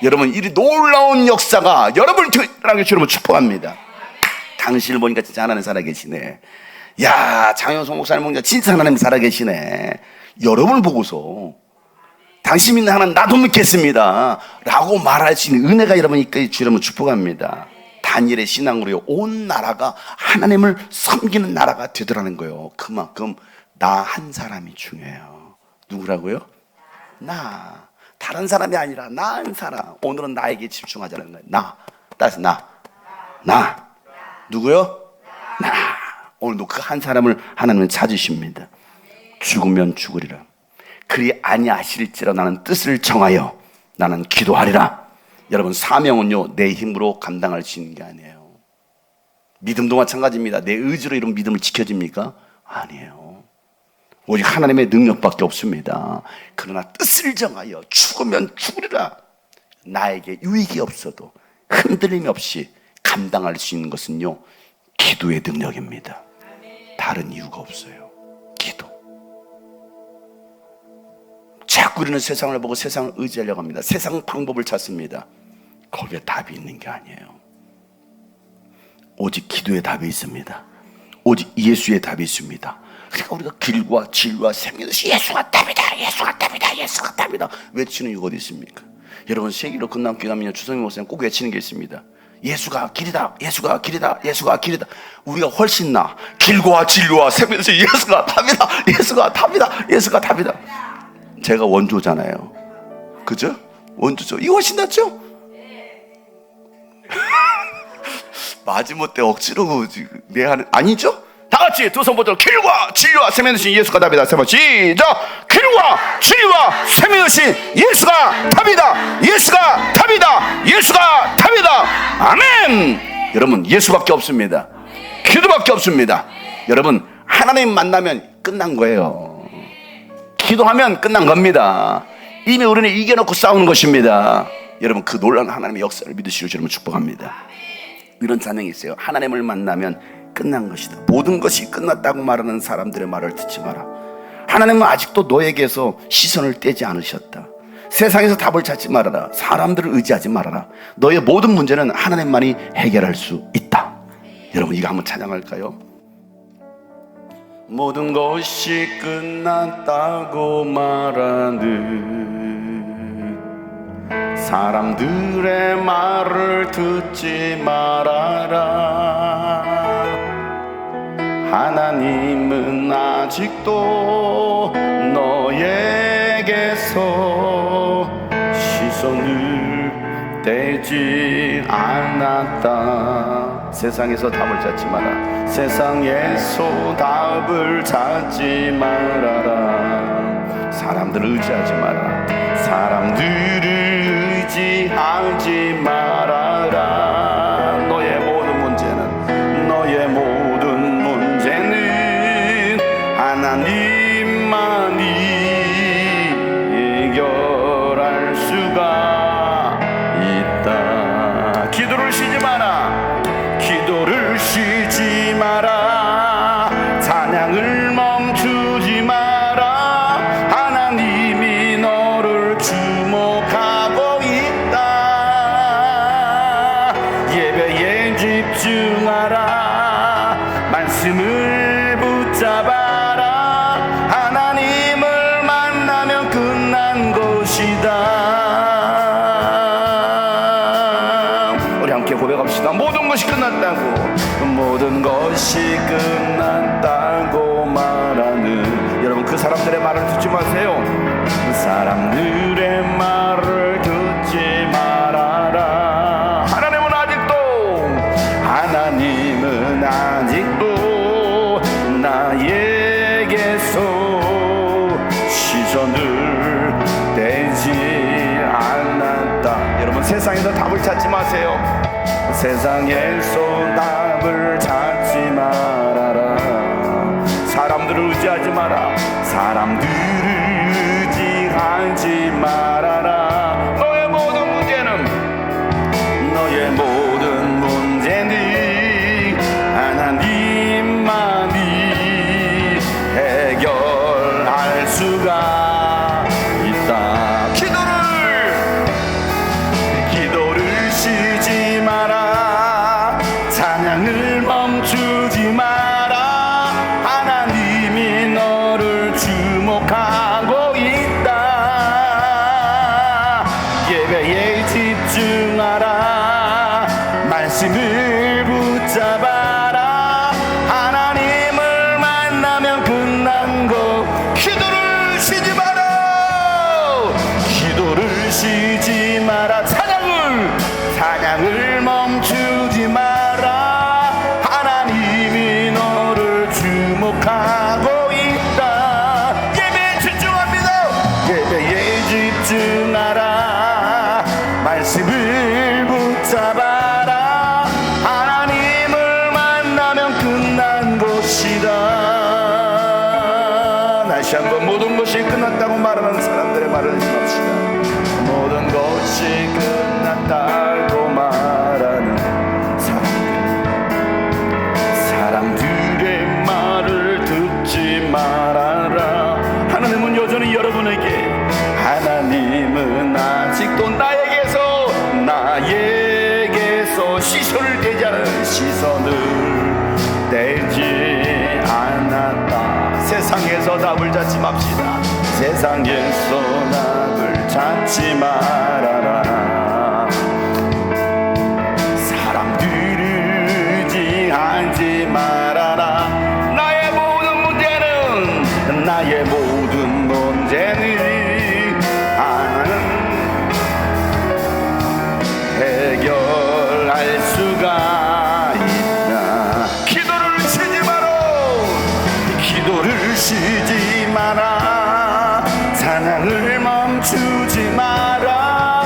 여러분, 이 놀라운 역사가 여러분을 일어나게 주님을 축복합니다. 당신을 보니까 진짜 하나님 살아계시네. 야, 장영석 목사님 보니까 진짜 하나님 살아계시네. 여러분을 보고서 당신 믿는 하나님 나도 믿겠습니다 라고 말할 수 있는 은혜가 여러분이 주님을 축복합니다. 다니엘의 신앙으로 온 나라가 하나님을 섬기는 나라가 되더라는 거예요. 그만큼 나 한 사람이 중요해요. 누구라고요? 나. 다른 사람이 아니라 나 한 사람. 오늘은 나에게 집중하자는 거예요. 따라서 나. 누구요? 나. 오늘도 그 한 사람을 하나님은 찾으십니다. 죽으면 죽으리라. 그리 아니하실지라 나는 뜻을 정하여 나는 기도하리라. 여러분, 사명은요 내 힘으로 감당할 수 있는 게 아니에요. 믿음도 마찬가지입니다. 내 의지로 이런 믿음을 지켜집니까? 아니에요. 오직 하나님의 능력밖에 없습니다. 그러나 뜻을 정하여 죽으면 죽으리라. 나에게 유익이 없어도 흔들림이 없이 감당할 수 있는 것은요 기도의 능력입니다. 다른 이유가 없어요. 기도. 자꾸 우리는 세상을 보고 세상을 의지하려고 합니다. 세상 방법을 찾습니다. 거기에 답이 있는 게 아니에요. 오직 기도의 답이 있습니다. 오직 예수의 답이 있습니다. 그러니까 우리가 길과 진리와 생명이시 예수가 답이다, 예수가 답이다, 예수가 답이다 외치는 이유가 어디 있습니까? 여러분, 세기로 끝남기 가면 주성희 목사님 꼭 외치는 게 있습니다. 예수가 길이다, 예수가 길이다, 예수가 길이다. 우리가 훨씬 나. 길과 진리와 생명이시 예수가 답이다, 예수가 답이다, 예수가 답이다. 제가 원조잖아요. 그죠? 원조죠. 이거 훨씬 낫죠? 마지못해 억지로 내 하는 아니죠? 다 같이 두 손 모두 길과 진리와 생명이신 예수가 답이다. 세 번 시작. 길과 진리와 생명이신 예수가 답이다. 예수가 답이다. 예수가 답이다. 아멘. 여러분, 예수밖에 없습니다. 기도밖에 없습니다. 여러분, 하나님 만나면 끝난 거예요. 기도하면 끝난 겁니다. 이미 우리는 이겨놓고 싸우는 것입니다. 여러분, 그 놀라운 하나님의 역사를 믿으시고 여러분 축복합니다. 이런 찬양이 있어요. 하나님을 만나면 끝난 것이다. 모든 것이 끝났다고 말하는 사람들의 말을 듣지 마라. 하나님은 아직도 너에게서 시선을 떼지 않으셨다. 세상에서 답을 찾지 말아라. 사람들을 의지하지 말아라. 너의 모든 문제는 하나님만이 해결할 수 있다. 여러분, 이거 한번 찬양할까요? 모든 것이 끝났다고 말하는 사람들의 말을 듣지 말아라. 하나님은 아직도 너에게서 시선을 떼지 않았다. 세상에서 답을 찾지 마라. 세상에서 답을 찾지 말아라. 사람들을 의지하지 마라. 사람들을 의지하지 마라. 기도를 쉬지 마라. 기도를 쉬지 마라. 찬양을 멈추지 마라. 하나님이 너를 주목하고 있다. 예배에 집중하라. 말씀을 붙잡아라. 하나님을 만나면 끝난 것이다. 우리 함께 고백합시다. 모든 것이 끝났다고. 모든 것이 끝났다고 말하는, 여러분 그 사람들의 말을 듣지 마세요. 그 사람들의 말을 듣지 말아라. 하나님은 아직도 나에게서 시선을 떼지 않았다. 여러분 세상에서 답을 찾지 마세요. 세상에서 답을 찾지 말아라. 사람들을 의지하지 마라. 사람들을 의지하지 말아라. 너의 모든 문제는 하나님만이 해결할 수가 있다. 기도를 쉬지 마라. 찬양을 멈추지 마라. 하나님이 너를 주목하고 있다. 예배에 집중하라. 말씀을 붙잡아라. 하나님을 만나면 끝난 것. 기도를 쉬지 마라. 기도를 쉬지 마라. 찬양을 멈추지 마라. 하나님이 너를 주목하고 있다. 예배에 집중합니다. 예배에 집중하라. 말씀을 붙잡아라. 하나님을 만나면 끝난 것이다. 다시 한번 모든 것이 끝났다고 말하는 사람들의 말을 듣지 맙시다. 모든 것이 끝났다고 말하는 사람들의 말을 듣지 말아라. 하나님은 여전히 여러분에게, 하나님은 아직도 나에게서 시선을 떼지 않은, 시선을 떼지 않았다. 세상에서 답을 찾지 맙시다. 세상에서 답을 찾지 말아라. 사람들을 의지하지 말아라. 나의 모든 문제는 하나는 해결할 수가 있다. 기도를 쉬지 마라. 찬양을 멈추지 마라.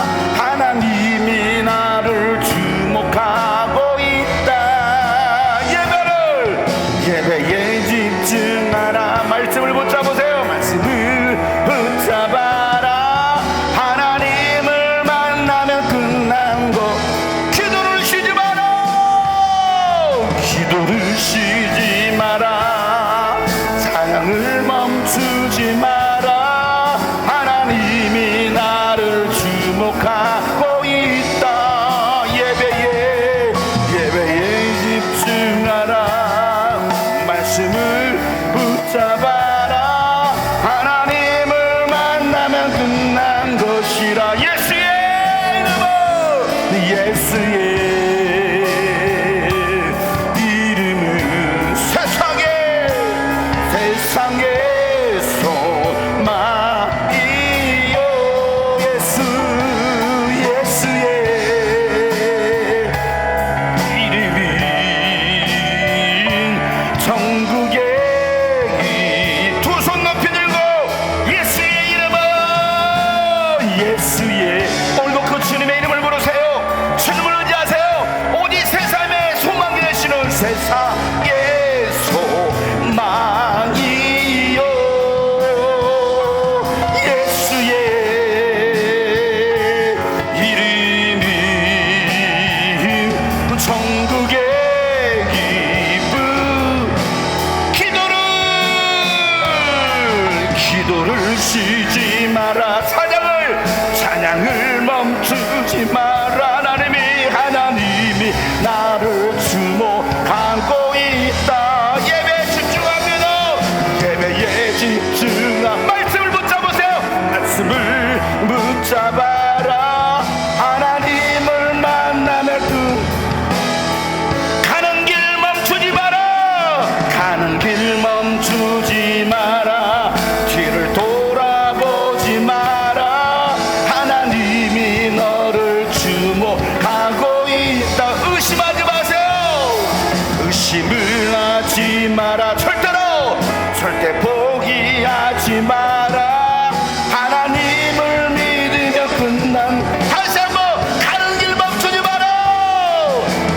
의심을 하지 마라. 절대 포기하지 마라. 하나님을 믿으며 끝난. 다시 한번 가는 길 멈추지 마라.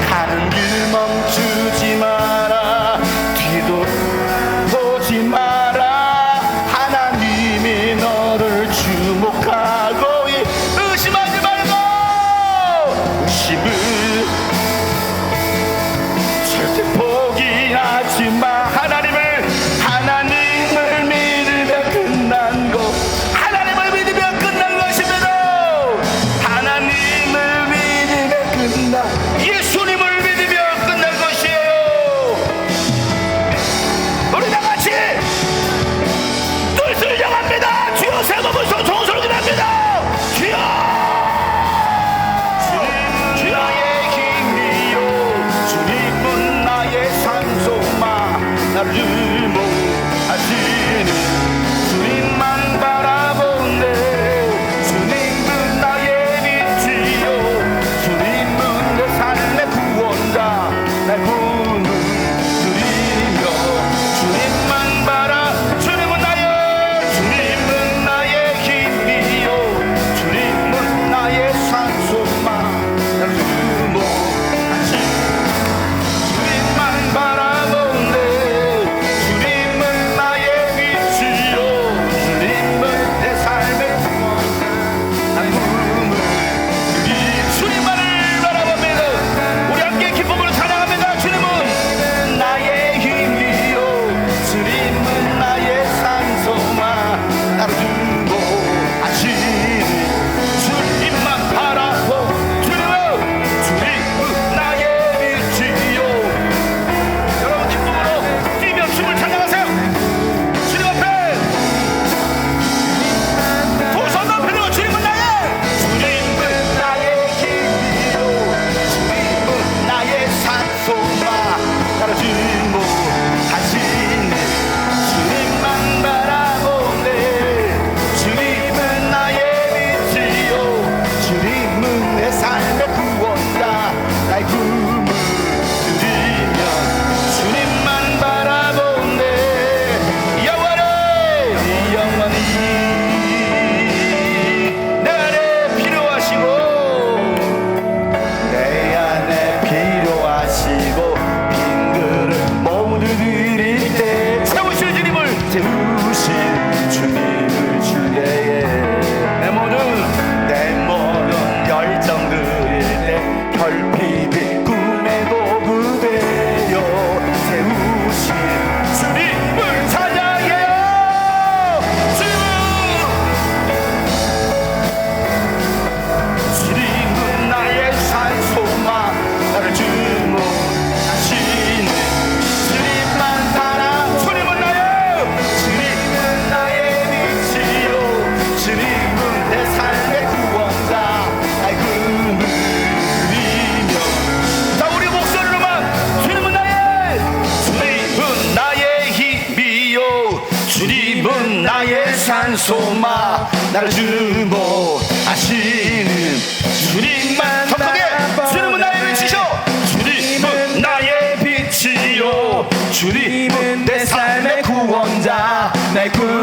가는 길 멈추지 마라. 뒤돌아보지 마라. 하나님이 너를 주목하고 의심하지 말고. 의심을 절대 포기하지 마. 하나님을 믿으며 끝난 것. 하나님을 믿으며 끝난 것입니다. 하나님을 믿으며 끝난, 예수님을 믿으며 끝난 것이에요. 우리 다 같이 눈을 향합니다. 주여 세 번을 정성을 기도합니다. 주여, 주님 나의 힘이요, 주님은 나의 산소마. 나를 주목하시는 주님만 바라보네. 주님은 나의 빛이요, 주님은 내 삶의 구원자. 날 부르 드리며 주님만 바라. 주님은 나의 힘이요, 주님은 나의 산소마. 나를 주목하시는 주님만 바라보네. 주님은 나의 빛이요, 주님은 내 삶의 구원자. 난 부름을 드리. 주님만을 바라봅니다. 우리 함께 기쁨으로 찬양합니다. 주님은 나의 힘이요, 주님은 나의 산소마. 나를 주목하시는 주님만 바라보. 주님은 나의 빛이요. 여러분 기쁨으로 뛰며 춤을 찬양하세요. 주님 앞에 두 손 높이로. 주님은 나의 힘이요, 주님은 나의 산소마. 나를 주목하시네. 주님만 바라보네. 주님은 나의 빛이요, 주님은 내 삶의 구원자. 나의 꿈을 드리며 주님만 바라보네. 영원히 내 안에 필요하시고, 내 안에 필요하시고, 빈 그릇 모두 드릴 때 채우실 주님을 줄 때에 내 모든 열정 드릴 때 결핍이 꿈의 도구 되어 세우신 주님을 찬양해요. 주님은 나의 산소마. 나를 주목하시는 주님만 바라. 주님은 나의 빛이요, 주님은 내 삶의 구원자. 나의 꿈을 드리며. 자, 우리 목소리로만. 주님은 나의 힘이요, 주님은 나의 산소마. 나를 주목하시는 주님만. 더 크게. 주님은 나의 빛이요, 주님은 나의 빛이요, 주님은 내 삶의 구원자. 나의 꿈을